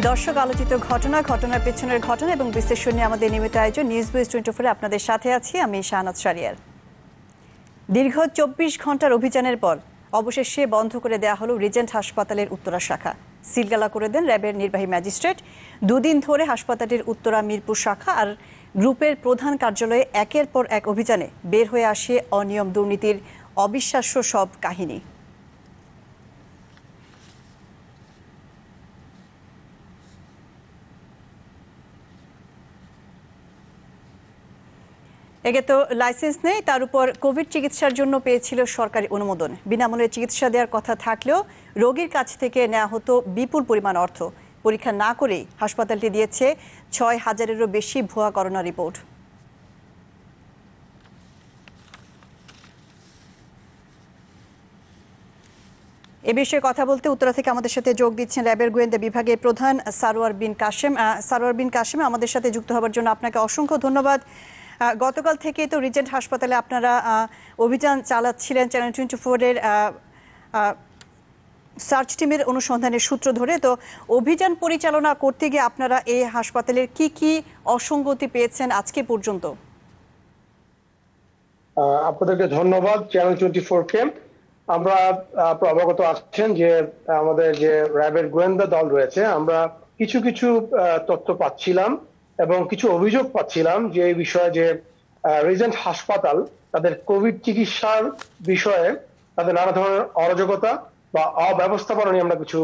দর্শক আলোচিত ঘটনার পেছনের ঘটনা এবং বিশ্লেষণ নিয়ে আমাদের নিয়মিত আয়োজন নিউজ বুইজ 24 আপনাদের সাথে আছি আমি শাহনাজ শারিয়ার। দীর্ঘ 24 ঘন্টার অভিযানের পর অবশেষে বন্ধ করে দেওয়া হলো রিজেন্ট হাসপাতালের উত্তরা শাখা। সিলগালা করে দেন র্যাবের নির্বাহী ম্যাজিস্ট্রেট। দুদিন ধরে হাসপাতালের উত্তরা মিরপুর শাখা আর গ্রুপের প্রধান কার্যালয়ে একের পর এক অভিযানে বের হয়ে আসে অনিয়ম, দুর্নীতির অবিশ্বাস্য সব কাহিনী। একে তো লাইসেন্স নেই, তার উপর কোভিড চিকিৎসার জন্য পেয়েছিল সরকারি অনুমোদন। বিনামূল্যে চিকিৎসা দেওয়ার কথা থাকলেও রোগীর কাছ থেকে নেওয়া হতো বিপুল পরিমাণ অর্থ। পরীক্ষা না করেই হাসপাতালটি দিয়েছে ৬,০০০-এরও বেশি ভুয়া করোনা রিপোর্ট। এ বিষয়ে কথা বলতে উত্তরা থেকে আমাদের সাথে যোগ দিচ্ছেন র্যাবের গোয়েন্দা বিভাগের প্রধান সারোয়ার বিন কাশেম। আমাদের সাথে যুক্ত হওয়ার জন্য আপনাকে অসংখ্য ধন্যবাদ। গতকাল থেকে তো রিজেন্ট হাসপাতালে আপনারা অভিযান চালাচ্ছিলেন চ্যানেল 24-এর সার্চ টিমের অনুসন্ধানের সূত্র ধরে। তো অভিযান পরিচালনা করতে গিয়ে আপনারা এই হাসপাতালের কি কি অসঙ্গতি পেয়েছেন আজকে পর্যন্ত? আপনাদেরকে ধন্যবাদ চ্যানেল 24-কে। আমরা অবগত আছেন যে আমাদের যে র্যাবের গোয়েন্দা দল রয়েছে, আমরা কিছু কিছু তথ্য পাচ্ছিলাম এবং কিছু অভিযোগ পাচ্ছিলাম যে এই বিষয়ে যে রিজেন্ট হাসপাতাল তাদের কোভিড চিকিৎসার বিষয়ে তাদের নানা ধরনের অরাজকতা বা অব্যবস্থাপনা নিয়ে আমরা কিছু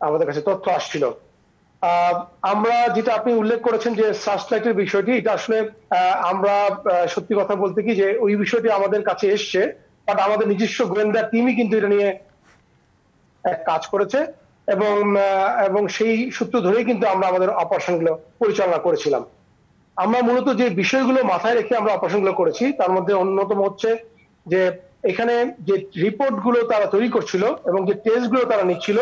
আমাদের কাছে তথ্য আসছিল। আমরা যেটা আপনি উল্লেখ করেছেন যে সার্চলাইটের বিষয়টি, এটা আসলে আমরা সত্যি কথা বলতে কি যে ওই বিষয়টি আমাদের কাছে এসছে, বাট আমাদের নিজস্ব গোয়েন্দা টিমই কিন্তু এটা নিয়ে কাজ করেছে এবং সেই সূত্র ধরেই কিন্তু আমরা আমাদের অপারেশনগুলো পরিচালনা করেছিলাম। আমরা মূলত যে বিষয়গুলো মাথায় রেখে আমরা অপারেশনগুলো করেছি তার মধ্যে অন্যতম হচ্ছে যে এখানে যে রিপোর্টগুলো তারা তৈরি করছিল এবং যে টেস্টগুলো তারা নিচ্ছিল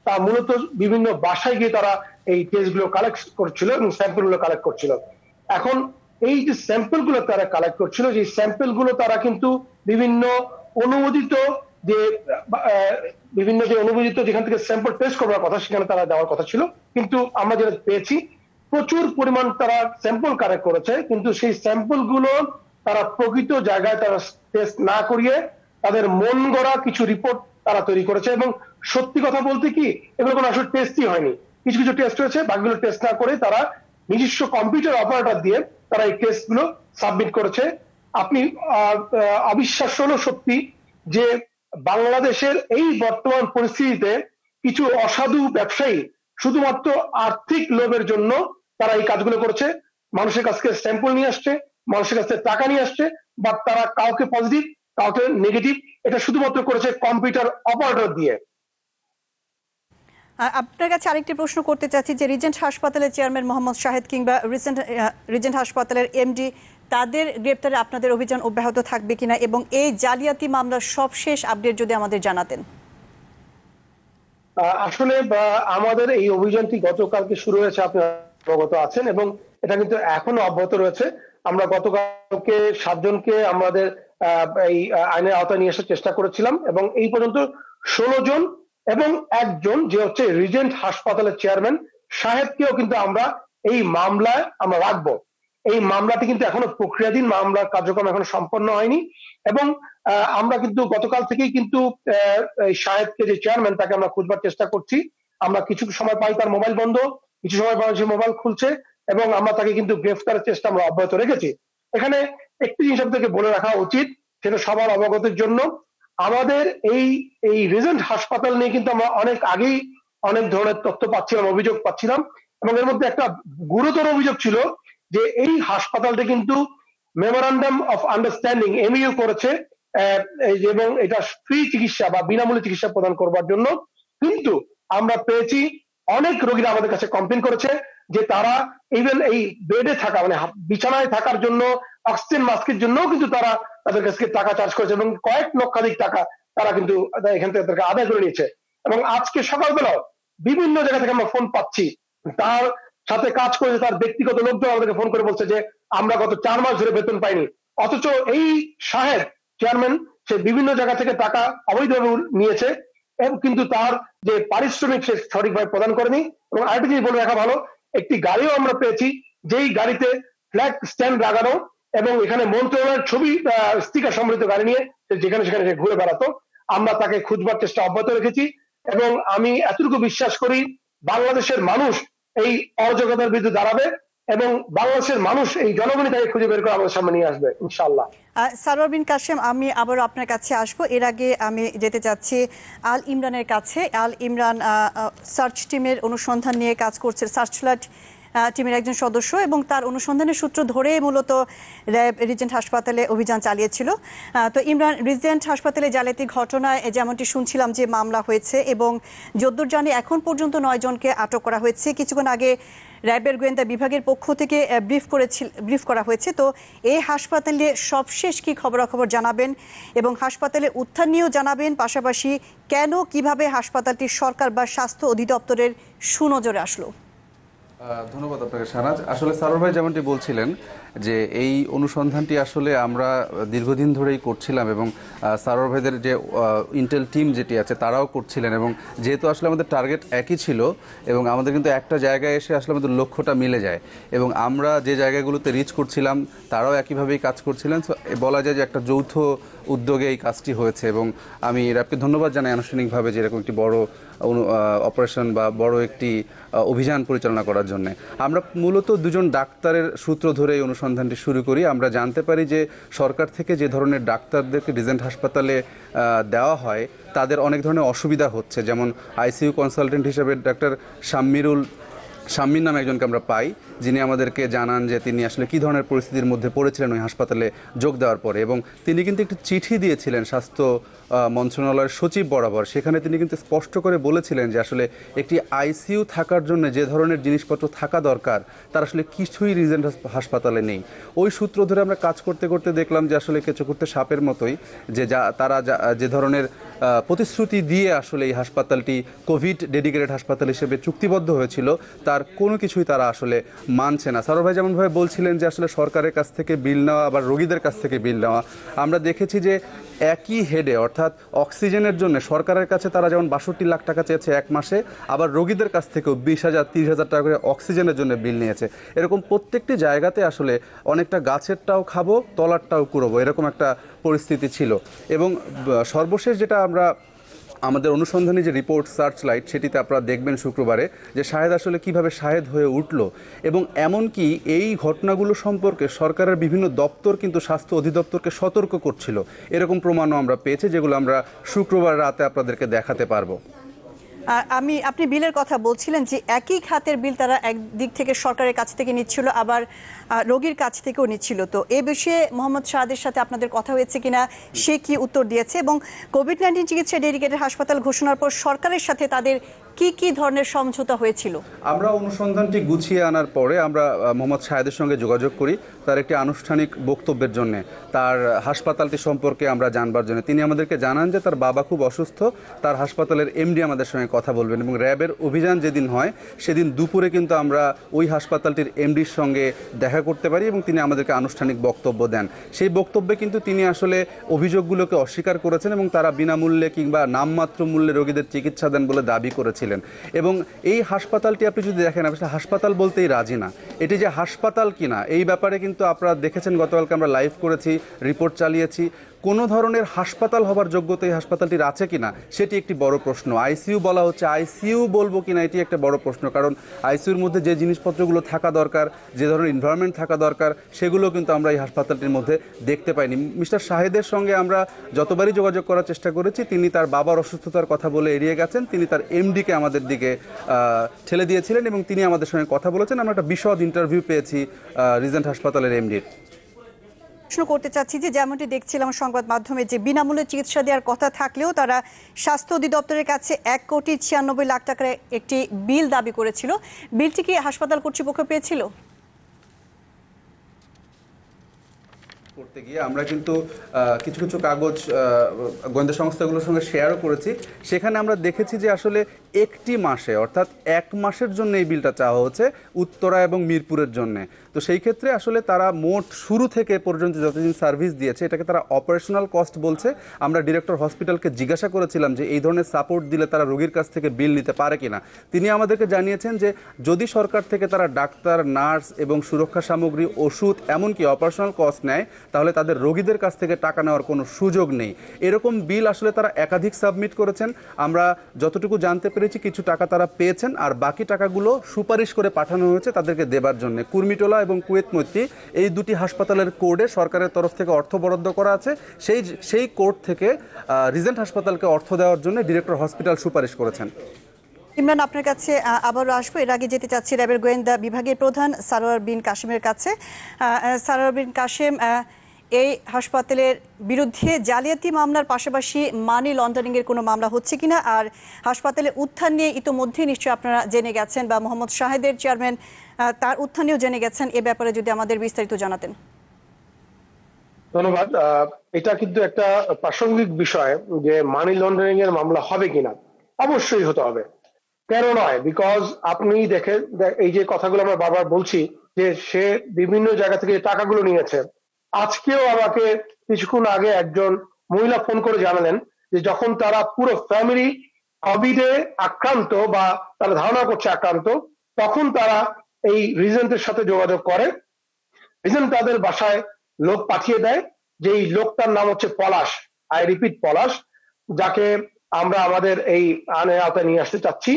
তা মূলত বিভিন্ন বাসায় গিয়ে তারা এই টেস্টগুলো কালেক্ট করছিল এবং স্যাম্পলগুলো কালেক্ট করছিল। এখন এই যে স্যাম্পলগুলো তারা কালেক্ট করছিল, যে স্যাম্পলগুলো তারা কিন্তু বিভিন্ন অনুমোদিত যে যেখান থেকে স্যাম্পল টেস্ট করার কথা সেখানে তারা দেওয়ার কথা ছিল, কিন্তু আমরা যেটা পেয়েছি প্রচুর পরিমাণ তারা স্যাম্পল কালেক্ট করেছে, কিন্তু সেই স্যাম্পল গুলো তারা প্রকৃত জায়গায় তারা টেস্ট না করিয়ে তাদের মন গড়া কিছু রিপোর্ট তারা তৈরি করেছে। এবং সত্যি কথা বলতে কি এগুলো কোনো আসলে টেস্টই হয়নি। কিছু কিছু টেস্ট হয়েছে, বাকিগুলো টেস্ট না করে তারা নিজস্ব কম্পিউটার অপারেটর দিয়ে তারা এই টেস্ট গুলো সাবমিট করেছে। আপনি অবিশ্বাস্য হলো সত্যি যে বাংলাদেশের এই বর্তমান পরিস্থিতিতে কিছু অসাধু ব্যবসায়ী শুধুমাত্র আর্থিক লোভের জন্য তারা এই কাজগুলো করেছে। মানুষের কাছ থেকে স্যাম্পল নিয়ে আসছে, মানুষের কাছ থেকে টাকা নিয়ে আসছে, বাট তারা কাউকে পজিটিভ কাউকে নেগেটিভ এটা শুধুমাত্র করেছে কম্পিউটার অপারেটর দিয়ে। আপনার কাছে আরেকটি প্রশ্ন করতে চাচ্ছি যে রিজেন্ট হাসপাতালের চেয়ারম্যান মোহাম্মদ শাহেদ কিংবা রিজেন্ট হাসপাতালের এমডি তাদের গ্রেপ্তারে আপনাদের অভিযান অব্যাহত থাকবে কিনা এবং এই জালিয়াতি মামলার সবশেষ আপডেট যদি আমাদের জানাতেন। আসলে আমাদের এই অভিযানটি গতকালকে শুরু হয়েছে, আপনি অবগত আছেন, এবং এটা কিন্তু এখনো অব্যাহত রয়েছে। আমরা গতকালকে 7 জনকে আমাদের এই আইনের আওতায় নিয়ে আসার চেষ্টা করেছিলাম এবং এই পর্যন্ত 16 জন এবং একজন যে হচ্ছে রিজেন্ট হাসপাতালের চেয়ারম্যান সাহেবকেও কিন্তু আমরা এই মামলায় আমরা রাখবো। এই মামলাটি কিন্তু এখনো প্রক্রিয়াধীন, মামলার কার্যক্রম এখনো সম্পন্ন হয়নি এবং আমরা কিন্তু গতকাল থেকেই কিন্তু সাহেবকে যে চেয়ারম্যান তাকে আমরা খুঁজবার চেষ্টা করছি। আমরা কিছু সময় পাই তার মোবাইল বন্ধ, কিছু সময় পাই সে মোবাইল খুলছে এবং আমরা তাকে কিন্তু গ্রেফতারের চেষ্টা আমরা অব্যাহত রেখেছি। এখানে একটি জিনিস আপনাদেরকে বলে রাখা উচিত, সেটা সবার অবগতির জন্য, আমাদের এই রিজেন্ট হাসপাতাল নিয়ে কিন্তু আমরা অনেক আগেই অনেক ধরনের তথ্য পাচ্ছিলাম, অভিযোগ পাচ্ছিলাম এবং এর মধ্যে একটা গুরুতর অভিযোগ ছিল যে এই হাসপাতালটি কিন্তু মেমোরান্ডাম অফ আন্ডারস্ট্যান্ডিং এমইউ করেছে এবং এটা ফ্রি চিকিৎসা বা বিনামূল্যে চিকিৎসা প্রদান করবার জন্য। কিন্তু আমরা পেয়েছি অনেক রোগীরা আমাদের কাছে কমপ্লেন করেছে যে তারা ইভেন এই বেডে থাকা মানে বিছানায় থাকার জন্য অক্সিজেন মাস্কের জন্য কিন্তু তারা তাদের কাছ থেকে টাকা চার্জ করেছে এবং কয়েক লক্ষাধিক টাকা তারা কিন্তু এখান থেকে তাদেরকে আদায় করে নিয়েছে। এবং আজকে সকালবেলাও বিভিন্ন জায়গা থেকে আমরা ফোন পাচ্ছি, তার সাথে কাজ করেছে তার ব্যক্তিগত লোকজন আমাদেরকে ফোন করে বলছে যে আমরা গত 4 মাস ধরে বেতন পাইনি। অথচ এই সাহেব চেয়ারম্যান সে বিভিন্ন জায়গা থেকে টাকা অবৈধভাবে নিয়েছে এবং কিন্তু তার যে পারিশ্রমিক সে সঠিকভাবে প্রদান করেনি। এবং আরেকটি জিনিস বলে রাখা ভালো, একটি গাড়িও আমরা পেয়েছি যেই গাড়িতে ফ্ল্যাগ স্ট্যান্ড লাগানো এবং এখানে মন্ত্রণালয়ের ছবি স্টিকার সম্বলিত গাড়ি নিয়ে যেখানে সেখানে সে ঘুরে বেড়াতো। আমরা তাকে খুঁজবার চেষ্টা অব্যাহত রেখেছি এবং আমি এতটুকু বিশ্বাস করি বাংলাদেশের মানুষ এই অরাজকতার বিরুদ্ধে দাঁড়াবে এবং বাংলাদেশের মানুষ এই জনগণই তাকে খুঁজে বের করে আমাদের সামনে নিয়ে আসবে ইনশাআল্লাহ। সারোয়ার বিন কাশেম, আমি আবারও আপনার কাছে আসবো। এর আগে আমি যেতে চাচ্ছি আল ইমরানের কাছে। আল ইমরান সার্চ টিমের অনুসন্ধান নিয়ে কাজ করছে, সার্চলাইট টিমের একজন সদস্য, এবং তার অনুসন্ধানের সূত্র ধরে মূলত র্যাব রিজেন্ট হাসপাতালে অভিযান চালিয়েছিল। তো ইমরান, রিজেন্ট হাসপাতালে জালিয়াতি ঘটনায় যেমনটি শুনছিলাম যে মামলা হয়েছে এবং যদ্দূর জানি এখন পর্যন্ত 9 জনকে আটক করা হয়েছে। কিছুক্ষণ আগে র্যাবের গোয়েন্দা বিভাগের পক্ষ থেকে ব্রিফ করা হয়েছে। তো এই হাসপাতালে সবশেষ কি খবরাখবর জানাবেন এবং হাসপাতালে উত্থান নিয়েও জানাবেন, পাশাপাশি কেন কিভাবে হাসপাতালটি সরকার বা স্বাস্থ্য অধিদপ্তরের সুনজরে আসলো? ধন্যবাদ আপনাকে শাহনাজ। আসলে সারোয়ার ভাই যেমনটি বলছিলেন যে এই অনুসন্ধানটি আসলে আমরা দীর্ঘদিন ধরেই করছিলাম এবং সারোয়ার ভাইদের যে ইন্টেল টিম যেটি আছে তারাও করছিলেন, এবং যেহেতু আসলে আমাদের টার্গেট একই ছিল এবং আমাদের কিন্তু একটা জায়গায় এসে আসলে আমাদের লক্ষ্যটা মিলে যায় এবং আমরা যে জায়গাগুলোতে রিচ করছিলাম তারাও একইভাবেই কাজ করছিলেন। বলা যায় যে একটা যৌথ উদ্যোগে এই কাজটি হয়েছে এবং আমি র্যাবকে ধন্যবাদ জানাই আনুষ্ঠানিকভাবে যে এরকম একটি বড় অপারেশন বা বড় একটি অভিযান পরিচালনা করার জন্য। আমরা মূলত দুজন ডাক্তারের সূত্র ধরে এই অনুসন্ধানটি শুরু করি। আমরা জানতে পারি যে সরকার থেকে যে ধরনের ডাক্তারদেরকে রিজেন্ট হাসপাতালে দেওয়া হয় তাদের অনেক ধরনের অসুবিধা হচ্ছে, যেমন আইসিইউ কনসালটেন্ট হিসেবে ডাক্তার শাম্মীর নামে একজনকে আমরা পাই, যিনি আমাদেরকে জানান যে তিনি আসলে কী ধরনের পরিস্থিতির মধ্যে পড়েছিলেন ওই হাসপাতালে যোগ দেওয়ার পরে, এবং তিনি কিন্তু একটি চিঠি দিয়েছিলেন স্বাস্থ্য মন্ত্রণালয়ের সচিব বরাবর। সেখানে তিনি কিন্তু স্পষ্ট করে বলেছিলেন যে আসলে একটি আইসিইউ থাকার জন্য যে ধরনের জিনিসপত্র থাকা দরকার তার আসলে কিছুই রিজেন্ট হাসপাতালে নেই। ওই সূত্র ধরে আমরা কাজ করতে করতে দেখলাম যে আসলে কেঁচো করতে সাপের মতোই, যে তারা যে ধরনের প্রতিশ্রুতি দিয়ে আসলে এই হাসপাতালটি কোভিড ডেডিকেটেড হাসপাতাল হিসেবে চুক্তিবদ্ধ হয়েছিল তার কোনো কিছুই তারা আসলে মানছে না। সারোয়ার ভাই যেমনভাবে বলছিলেন যে আসলে সরকারের কাছ থেকে বিল নেওয়া আবার রোগীদের কাছ থেকে বিল নেওয়া, আমরা দেখেছি যে একই হেডে অর্থাৎ অক্সিজেনের জন্য সরকারের কাছে তারা যেমন 62 লাখ টাকা চেয়েছে এক মাসে, আবার রোগীদের কাছ থেকেও 20,000 30,000 টাকা করে অক্সিজেনের জন্য বিল নিয়েছে। এরকম প্রত্যেকটি জায়গাতে আসলে অনেকটা গাছেরটাও খাবো তলারটাও কুড়োবো, এরকম একটা পরিস্থিতি ছিল। এবং সর্বশেষ যেটা আমরা আমাদের অনুসন্ধানী যে রিপোর্ট সার্চলাইট সেটিতে আপনারা দেখবেন শুক্রবারে যে শাহেদ আসলে কিভাবে শাহেদ হয়ে উঠল, এবং এমনকি এই ঘটনাগুলো সম্পর্কে সরকারের বিভিন্ন দপ্তর কিন্তু স্বাস্থ্য অধিদপ্তরকে সতর্ক করছিল, এরকম প্রমাণও আমরা পেয়েছি যেগুলো আমরা শুক্রবার রাতে আপনাদেরকে দেখাতে পারবো। আপনি বিলের কথা বলছিলেন যে একই খাতের বিল তারা একদিক থেকে সরকারের কাছ থেকে নিচ্ছিল, আবার রোগীর কাছ থেকেও নিচ্ছিল। তো এ বিষয়ে মোহাম্মদ শাহাদের সাথে আপনাদের কথা হয়েছে কিনা, সে কি উত্তর দিয়েছে, এবং কোভিড-19 চিকিৎসা ডেডিকেটেড হাসপাতাল ঘোষণার পর সরকারের সাথে তাদের কি কি ধরনের সমঝোতা হয়েছিল? আমরা অনুসন্ধানটি গুছিয়ে আনার পরে আমরা মোহাম্মদ শাহেদের সঙ্গে যোগাযোগ করি তার একটি আনুষ্ঠানিক বক্তব্যের জন্য, তার হাসপাতালটি সম্পর্কে আমরা জানবার জন্য। তিনি আমাদেরকে জানান যে তার বাবা খুব অসুস্থ, তার হাসপাতালের এমডি আমাদের সঙ্গে কথা বলবেন, এবং র্যাবের অভিযান যেদিন হয় সেদিন দুপুরে কিন্তু আমরা ওই হাসপাতালটির এমডির সঙ্গে দেখা করতে পারি এবং তিনি আমাদেরকে আনুষ্ঠানিক বক্তব্য দেন। সেই বক্তব্যে কিন্তু তিনি আসলে অভিযোগগুলোকে অস্বীকার করেছেন এবং তারা বিনামূল্যে কিংবা নামমাত্র মূল্যে রোগীদের চিকিৎসা দেন বলে দাবি করেছিলেন। এবং এই হাসপাতালটি আপনি যদি দেখেন আসলে হাসপাতাল বলতেই রাজি না, এটি যে হাসপাতাল কিনা এই ব্যাপারে কিন্তু আপনারা দেখেছেন, গতকালকে আমরা লাইভ করেছি, রিপোর্ট চালিয়েছি, কোনো ধরনের হাসপাতাল হবার যোগ্যতা এই হাসপাতালটির আছে কিনা সেটি একটি বড় প্রশ্ন। আইসিইউ বলা হচ্ছে, আইসিইউ বলবো কিনা এটি একটা বড় প্রশ্ন, কারণ আইসিইউর মধ্যে যে জিনিসপত্রগুলো থাকা দরকার, যে ধরনের এনভায়রনমেন্ট থাকা দরকার সেগুলো কিন্তু আমরা এই হাসপাতালটির মধ্যে দেখতে পাইনি। মিস্টার শাহেদের সঙ্গে আমরা যতবারই যোগাযোগ করার চেষ্টা করেছি তিনি তার বাবার অসুস্থতার কথা বলে এড়িয়ে গেছেন, তিনি তার এমডিকে আমাদের দিকে ঠেলে দিয়েছিলেন এবং তিনি আমাদের সঙ্গে কথা বলেছেন। আমরা একটা বিশদ ইন্টারভিউ পেয়েছি রিজেন্ট হাসপাতালের এমডির। প্রশ্ন করতে চাচ্ছি যে যেমনটি দেখছিলাম সংবাদ মাধ্যমে যে বিনামূল্যে চিকিৎসা দেওয়ার কথা থাকলেও তারা স্বাস্থ্য অধিদপ্তরের কাছে 1,96,00,000 টাকার একটি বিল দাবি করেছিল, বিলটি কি হাসপাতাল কর্তৃপক্ষ পেয়েছিল? করতে গিয়ে আমরা কিন্তু কিছু কিছু কাগজ গোয়েন্দা সংস্থাগুলোর সঙ্গে শেয়ারও করেছি। সেখানে আমরা দেখেছি যে আসলে একটি মাসে অর্থাৎ 1 মাসের জন্য এই বিলটা চাওয়া হচ্ছে উত্তরা এবং মিরপুরের জন্য। তো সেই ক্ষেত্রে আসলে তারা মোট শুরু থেকে পর্যন্ত যতদিন সার্ভিস দিয়েছে এটাকে তারা অপারেশনাল কস্ট বলছে। আমরা ডিরেক্টর হসপিটালকে জিজ্ঞাসা করেছিলাম যে এই ধরনের সাপোর্ট দিলে তারা রোগীর কাছ থেকে বিল নিতে পারে কিনা। তিনি আমাদেরকে জানিয়েছেন যে যদি সরকার থেকে তারা ডাক্তার, নার্স এবং সুরক্ষা সামগ্রী, ওষুধ এমনকি অপারেশনাল কস্ট নেয় তাহলে তাদের রোগীদের কাছ থেকে টাকা নেওয়ার কোনো সুযোগ নেই। এরকম বিল আসলে তারা একাধিক সাবমিট করেছেন। আমরা যতটুকু জানতে পেরেছি কিছু টাকা তারা পেয়েছেন আর বাকি টাকাগুলো সুপারিশ করে পাঠানো হয়েছে তাদেরকে দেবার জন্য। কুর্মিটোলা এবং কুয়েত মৈত্রী এই দুটি হাসপাতালের কোর্টে সরকারের তরফ থেকে অর্থ বরাদ্দ করা আছে। সেই কোর্ট থেকে রিজেন্ট হাসপাতালকে অর্থ দেওয়ার জন্য ডিরেক্টর হসপিটাল সুপারিশ করেছেন। ইমরান, আপনার কাছে আবারও আসবো। এর আগে যেতে চাচ্ছি র্যাবের গোয়েন্দা বিভাগের প্রধান সারোয়ার বিন কাশেমের কাছে। সারোয়ার বিন কাশেম, এই হাসপাতালের বিরুদ্ধে জালিয়াতি মামলার পাশাপাশি মানি লন্ডারিং এর কোনো মামলা হচ্ছে কিনা, আর হাসপাতালের উত্থান নিয়ে ইতোমধ্যে নিশ্চয়ই আপনারা জেনে গেছেন বা মোহাম্মদ শাহেদের চেয়ারম্যান তার উত্থানেও জেনে গেছেন, এ ব্যাপারে যদি আমাদের বিস্তারিত জানাতেন। ধন্যবাদ। এটা কিন্তু একটা প্রাসঙ্গিক বিষয় যে মানি লন্ডারিং এর মামলা হবে কিনা। অবশ্যই হতে হবে, কেন নয়? বিকজ আপনি দেখেন এই যে কথাগুলো আমরা বারবার বলছি যে সে বিভিন্ন জায়গা থেকে টাকাগুলো নিয়েছে। আজকেও আমাকে কিছুক্ষণ আগে একজন মহিলা ফোন করে জানালেন যে যখন তারা পুরো ফ্যামিলি কোভিডে আক্রান্ত বা তারা ধারণা করছে আক্রান্ত, তখন তারা এই রিজেন্টের সাথে যোগাযোগ করে। রিজেন্ট তাদের বাসায় লোক পাঠিয়ে দেয়, যে এই লোকটার নাম হচ্ছে পলাশ, আই রিপিট পলাশ, যাকে আমরা আমাদের এই আইনের আওতায় নিয়ে আসতে চাচ্ছি।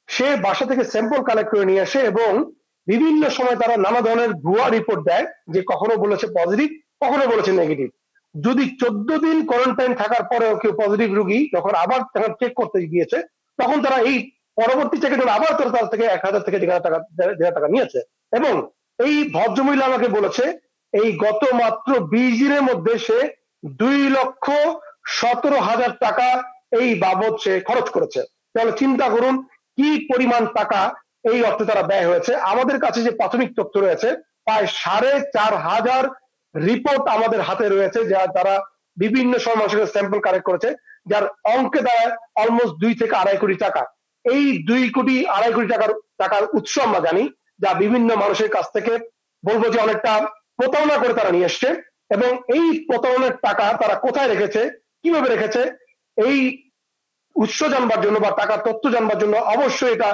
সে বাসা থেকে স্যাম্পল কালেক্ট করে নিয়ে আসে এবং বিভিন্ন সময় তারা নানা ধরনের ভুয়া রিপোর্ট দেয়, যে কখনো বলেছে পজিটিভ, কখনো বলেছে নেগেটিভ। যদি 14 দিন কোয়ারেন্টাইন থাকার পরেও কেউ পজিটিভ রোগী যখন আবার চেক করতে গিয়েছে, তখন তারা এই পরবর্তী চেকের জন্য আবার তার থেকে 1000 থেকে 1000 টাকা নিয়েছে। এবং এই ভদ্রমহিলা আমাকে বলেছে এই গত মাত্র 20 দিনের মধ্যে সে 2,17,000 টাকা এই বাবদ সে খরচ করেছে। তাহলে চিন্তা করুন কি পরিমাণ টাকা এই অর্থে তারা ব্যয় হয়েছে। আমাদের কাছে যে প্রাথমিক তথ্য রয়েছে প্রায় 4,500 রিপোর্ট আমাদের হাতে রয়েছে, যা তারা বিভিন্ন সময় মানুষের স্যাম্পল কালেক্ট করেছে, যার অঙ্কে দাঁড়ায় অলমোস্ট 2 থেকে 2.5 কোটি টাকা। এই 2 কোটি 2.5 কোটি টাকার উৎস আমরা জানি, যা বিভিন্ন মানুষের কাছ থেকে বলবো যে অনেকটা প্রতারণা করে তারা নিয়ে এসছে। এবং এই প্রতারণার টাকা তারা কোথায় রেখেছে, কিভাবে রেখেছে, এই উৎস জানবার জন্য বা টাকার তথ্য জানবার জন্য অবশ্যই এটা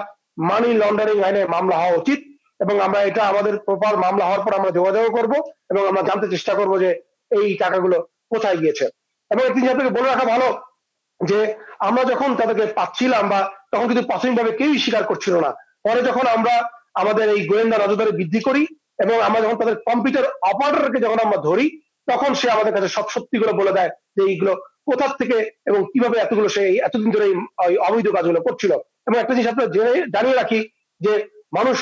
মানি লন্ডারিং আইনে মামলা হওয়া উচিত। এবং আমরা এটা আমাদের প্রপার মামলা হওয়ার পর আমরা যোগাযোগ করব এবং আমরা জানতে চেষ্টা করব যে এই টাকাগুলো কোথায় গিয়েছে। এবং একটি জিনিস আপনাকে বলে রাখা ভালো যে আমরা যখন তাদেরকে পাচ্ছিলাম বা তখন কিন্তু প্রাথমিকভাবে কেউই স্বীকার করছিল না। পরে যখন আমরা আমাদের এই গোয়েন্দা নজরদারি বৃদ্ধি করি এবং আমরা যখন তাদের কম্পিউটার অপারেটরকে যখন আমরা ধরি, তখন সে আমাদের কাছে সব সত্যিগুলো বলে দেয় যে এইগুলো কোথা থেকে এবং কিভাবে এতগুলো সে এতদিন ধরে এই অবৈধ কাজগুলো করছিল। এবং একটা জিনিস আপনারা জানিয়ে রাখি যে মানুষ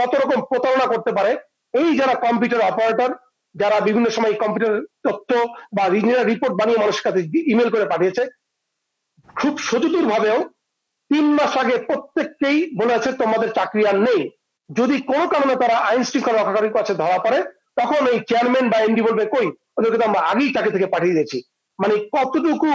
কত রকম প্রতারণা করতে পারে। এই যারা কম্পিউটার অপারেটর, যারা বিভিন্ন সময় কম্পিউটার তথ্য বা রিপোর্ট বানিয়ে মানুষের কাছে ইমেল করে পাঠিয়েছে, খুব সচেতন ভাবেও 3 মাস আগে প্রত্যেককেই বলেছে তোমাদের চাকরি আর নেই। যদি কোনো কারণে তারা আইন শৃঙ্খলা রক্ষাকারীর কাছে ধরা পড়ে, তখন এই চেয়ারম্যান বা এমডি বলবে কই ওদেরকে তো আমরা আগেই চাকরি থেকে পাঠিয়ে দিয়েছি। মানে কতটুকু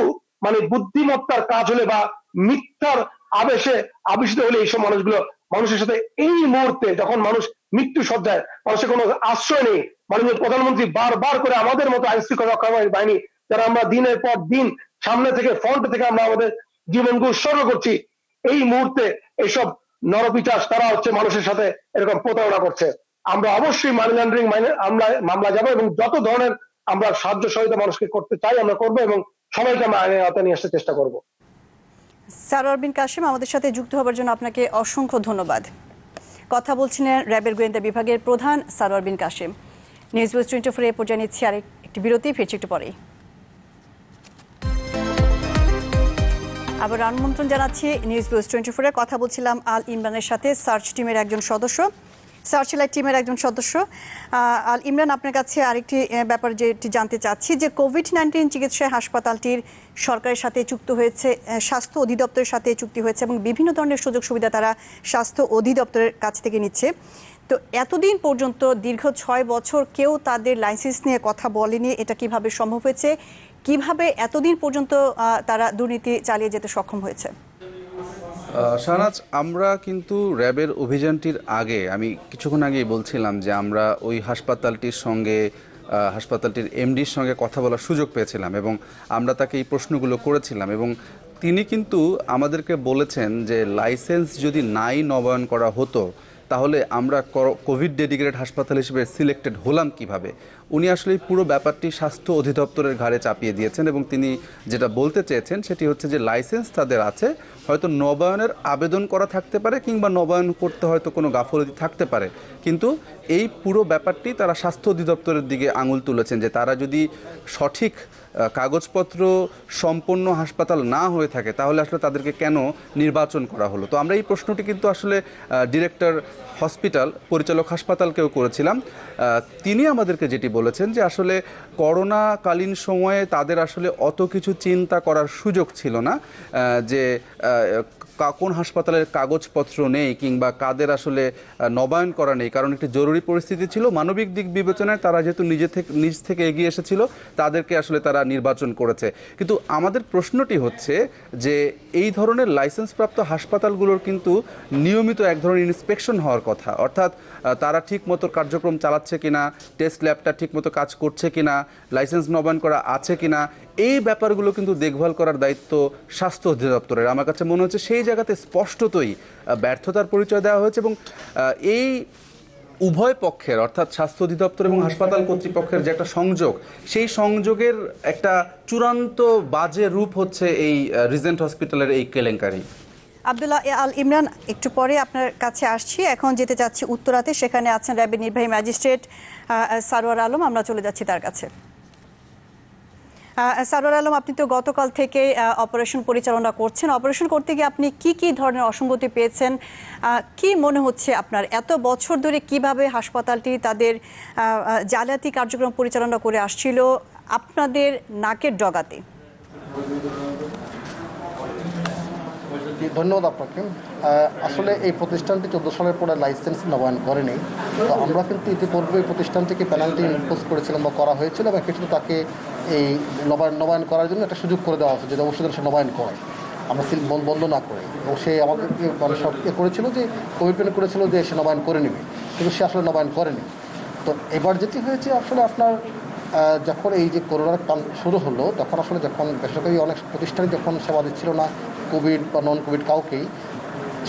মানে বুদ্ধিমত্তার কাজ হলে বা মিথ্যার আবেশে আবিষ্ট হলে এইসব মানুষগুলো মানুষের সাথে এই মুহূর্তে যখন মানুষ মৃত্যু সজ্জায়, মানুষের কোনো আশ্রয় নেই, মাননীয় প্রধানমন্ত্রী বারবার করে আমাদের মতো আইন শৃঙ্খলা রক্ষাকারী বাহিনী যারা আমরা দিনের পর দিন সামনে থেকে ফ্রন্ট থেকে আমরা আমাদের জীবনকে উৎসর্গ করছি, এই মুহূর্তে এইসব নরপিচাস তারা হচ্ছে মানুষের সাথে এরকম প্রতারণা করছে। আমরা অবশ্যই মানি লন্ডারিং মামলা যাবো এবং যত ধরনের আমরা সাহায্য সহযোগিতা মানুষকে করতে চাই আমরা করবো এবং সবাইকে আমরা আইনের আওতায় নিয়ে আসতে চেষ্টা করবো। সারোয়ার বিন কাশেম, আমাদের সাথে যুক্ত হবার জন্য আপনাকে অসংখ্য ধন্যবাদ। কথা বলছিলেন র্যাবের গোয়েন্দা বিভাগের প্রধান সারোয়ার বিন কাশেম। নিউজ বুয়েস 24 এ পর্যায়ে নিচ্ছি আরেকটি বিরতি, ফিরছি একটু পরেই। আবার আমন্ত্রণ জানাচ্ছি নিউজ বুয়েস 24 এ। কথা বলছিলাম আল ইমরানের সাথে, সার্চ টিমের একজন সদস্য, সার্চলাইট টিমের একজন সদস্য। আল ইমরান, আপনার কাছে আরেকটি ব্যাপার যেটি জানতে চাচ্ছি যে কোভিড-19 চিকিৎসায় হাসপাতালটির সরকারের সাথে চুক্তি হয়েছে, স্বাস্থ্য অধিদপ্তরের সাথে চুক্তি হয়েছে এবং বিভিন্ন ধরনের সুযোগ সুবিধা তারা স্বাস্থ্য অধিদপ্তরের কাছ থেকে নিচ্ছে। তো এতদিন পর্যন্ত দীর্ঘ 6 বছর কেউ তাদের লাইসেন্স নিয়ে কথা বলেনি, এটা কিভাবে সম্ভব হয়েছে? কিভাবে এতদিন পর্যন্ত তারা দুর্নীতি চালিয়ে যেতে সক্ষম হয়েছে? শাহনাজ, আমরা কিন্তু র্যাবের অভিযানটির আগে, আমি কিছুক্ষণ আগেই বলছিলাম যে আমরা ওই হাসপাতালটির এমডির সঙ্গে কথা বলার সুযোগ পেয়েছিলাম এবং আমরা তাকে এই প্রশ্নগুলো করেছিলাম এবং তিনি কিন্তু আমাদেরকে বলেছেন যে লাইসেন্স যদি নাই নবায়ন করা হতো তাহলে আমরা কোভিড ডেডিকেটেড হাসপাতাল হিসেবে সিলেক্টেড হলাম কিভাবে। উনি আসলে এই পুরো ব্যাপারটি স্বাস্থ্য অধিদপ্তরের ঘাড়ে চাপিয়ে দিয়েছেন এবং তিনি যেটা বলতে চেয়েছেন সেটি হচ্ছে যে লাইসেন্স তাদের আছে, হয়তো নবায়নের আবেদন করা থাকতে পারে কিংবা নবায়ন করতে হয়তো কোনো গাফলতি থাকতে পারে, কিন্তু এই পুরো ব্যাপারটি তারা স্বাস্থ্য অধিদপ্তরের দিকে আঙুল তুলেছেন যে তারা যদি সঠিক কাগজপত্র সম্পন্ন হাসপাতাল না হয়ে থাকে তাহলে আসলে তাদেরকে কেন নির্বাচন করা হলো। তো আমরা এই প্রশ্নটি কিন্তু আসলে ডিরেক্টর হসপিটাল, পরিচালক হাসপাতালকেও করেছিলাম। তিনি আমাদেরকে যেটি বলেছেন যে আসলে করোনাকালীন সময়ে তাদের আসলে অত কিছু চিন্তা করার সুযোগ ছিল না যে কোন হাসপাতালের কাগজপত্র নেই কিংবা কাদের আসলে নবায়ন করা নেই, কারণ একটি জরুরি পরিস্থিতি ছিল। মানবিক দিক বিবেচনায় তারা যেহেতু নিজ থেকে এগিয়ে এসেছিল তাদেরকে আসলে তারা নির্বাচন করেছে। কিন্তু আমাদের প্রশ্নটি হচ্ছে যে এই ধরনের লাইসেন্সপ্রাপ্ত হাসপাতালগুলোর কিন্তু নিয়মিত এক ধরনের ইন্সপেকশন হওয়ার কথা, অর্থাৎ তারা ঠিক মতো কার্যক্রম চালাচ্ছে কিনা, টেস্ট ল্যাবটা ঠিক মতো কাজ করছে কিনা, লাইসেন্স নবায়ন করা আছে কিনা, এই ব্যাপারগুলো কিন্তু দেখভাল করার দায়িত্ব স্বাস্থ্য অধিদপ্তরের। আমার কাছে মনে হচ্ছে সেই জায়গাতে স্পষ্টতই ব্যর্থতার পরিচয় দেওয়া হয়েছে এবং এই উভয় পক্ষের অর্থাৎ স্বাস্থ্য অধিদপ্তর এবং হাসপাতাল কর্তৃপক্ষের যে একটা সংযোগ, সেই সংযোগের একটা চূড়ান্ত বাজে রূপ হচ্ছে এই রিজেন্ট হসপিটালের এই কেলেঙ্কারি। আব্দুল্লাহ আল ইমরান, একটু পরে আপনার কাছে আসছি। এখন যেতে চাচ্ছি উত্তরাতে, সেখানে আছেন র্যাবের নির্বাহী ম্যাজিস্ট্রেট সারোয়ার আলম, আমরা চলে যাচ্ছি তার কাছে। সারোয়ার আলম, আপনি তো গতকাল থেকে অপারেশন পরিচালনা করছেন। অপারেশন করতে গিয়ে আপনি কি ধরনের অসঙ্গতি পেয়েছেন? কি মনে হচ্ছে আপনার এত বছর ধরে কিভাবে হাসপাতালটি তাদের জালিয়াতি কার্যক্রম পরিচালনা করে আসছিল আপনাদের নাকের ডগাতে? ধন্যবাদ আপনাকে। আসলে এই প্রতিষ্ঠানটি 14 সালের পরে লাইসেন্স নবায়ন করেনি। তো আমরা কিন্তু ইতিপূর্বে এই প্রতিষ্ঠানটিকে পেনাল্টি ইম্পোজ করেছিলাম বা করা হয়েছিল এবং কিন্তু তাকে এই নবায়ন করার জন্য একটা সুযোগ করে দেওয়া হচ্ছে যে অবশ্যই সে নবায়ন করে, আমরা সিল বন্ধ না করে। এবং সে আমাদেরকে সব করেছিল যে কমিটমেন্ট করেছিল যে সে নবায়ন করে নেবে, কিন্তু সে আসলে নবায়ন করেনি। তো এবার যেটি হয়েছে আসলে আপনার যখন এই যে করোনার শুরু হলো তখন আসলে যখন বেসরকারি অনেক প্রতিষ্ঠানে যখন সেবা দিচ্ছিল না কোভিড বা নন কোভিড কাউকেই,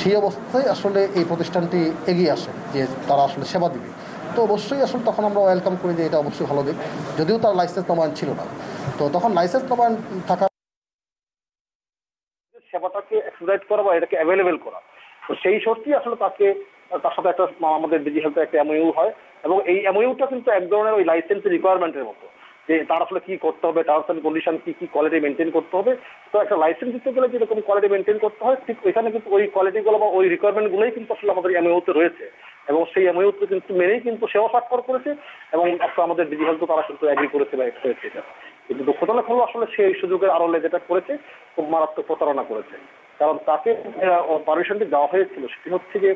সেই অবস্থায় আসলে এই প্রতিষ্ঠানটি এগিয়ে আসে যে তারা আসলে সেবা দিবে। তো অবশ্যই আসলে তখন আমরা ওয়েলকাম করি যে এটা অবশ্যই ভালো দিক, যদিও তার লাইসেন্স নবায়ন ছিল না। তো তখন লাইসেন্স নবায়ন থাকা সেবাটাকে এক্সপ্লয়েট করা বা এটাকে অ্যাভেলেবেল করা, তো সেই শর্তেই আসলে তার সাথে একটা আমাদের ডিজি হেলথে একটা এমওইউ হয় এবং এই এমওইউটা কিন্তু এক ধরনের ওই লাইসেন্সের রিকোয়ারমেন্টের মতো, যে তার আসলে কি করতে হবে, টার্মস এন্ড কন্ডিশন কি কোয়ালিটি মেনটেন করতে হবে। তো একটা লাইসেন্স দিতে গেলে যেরকম কোয়ালিটি মেনটেন করতে হয়, ঠিক ওইখানে কিন্তু ওই কোয়ালিটিগুলো বা ওই রিকোয়ারমেন্টগুলোই কিন্তু আসলে আমাদের এমওইউতে রয়েছে এবং সেই এমওইউতে কিন্তু মেনেই কিন্তু সেও স্বাক্ষর করেছে এবং একটা আমাদের ডিজি হেলথ তারা কিন্তু এগ্রি করেছে বা অ্যাকসেপ্ট এটা। কিন্তু দুঃখজনক হলো আসলে সেই সুযোগের আড়লে যেটা করেছে খুব মারাত্মক প্রতারণা করেছে, কারণ তাকে পারমিশনটি দেওয়া হয়েছিল সেটি হচ্ছে যে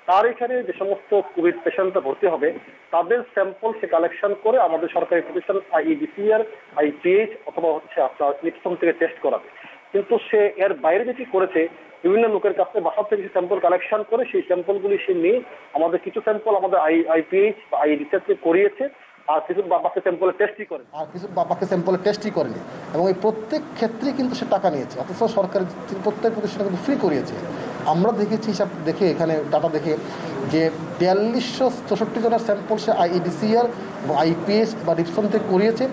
তার এখানে যে সমস্ত কোভিড পেশেন্টরা ভর্তি হবে তাদের স্যাম্পল সে কালেকশন করে আমাদের সরকারি প্রতিষ্ঠান আইইডিসিআর, আইপিএইচ অথবা হচ্ছে আপনার নিপসম থেকে টেস্ট করাবে। কিন্তু সে এর বাইরে যেটি করেছে, বিভিন্ন লোকের কাছে বাসা থেকে স্যাম্পল কালেকশন করে সেই স্যাম্পলগুলি সে নিয়ে আমাদের কিছু স্যাম্পল আমাদের আইপিএইচ বা আইডিসিআর করিয়েছে, আর কিছু বাবাকে স্যাম্পলে টেস্টই করে করেনি এবং এই প্রত্যেক ক্ষেত্রেই কিন্তু সে টাকা নিয়েছে, অথচ সরকার প্রত্যেক প্রতিষ্ঠানে কিন্তু ফ্রি করিয়েছে। আমরা দেখেছি হিসাব দেখে, এখানে ডাটা দেখে যে 4264 জনের স্যাম্পল সে আইইডিসিআর এবং আইপিএস বা ডিপসন থেকে করিয়েছে,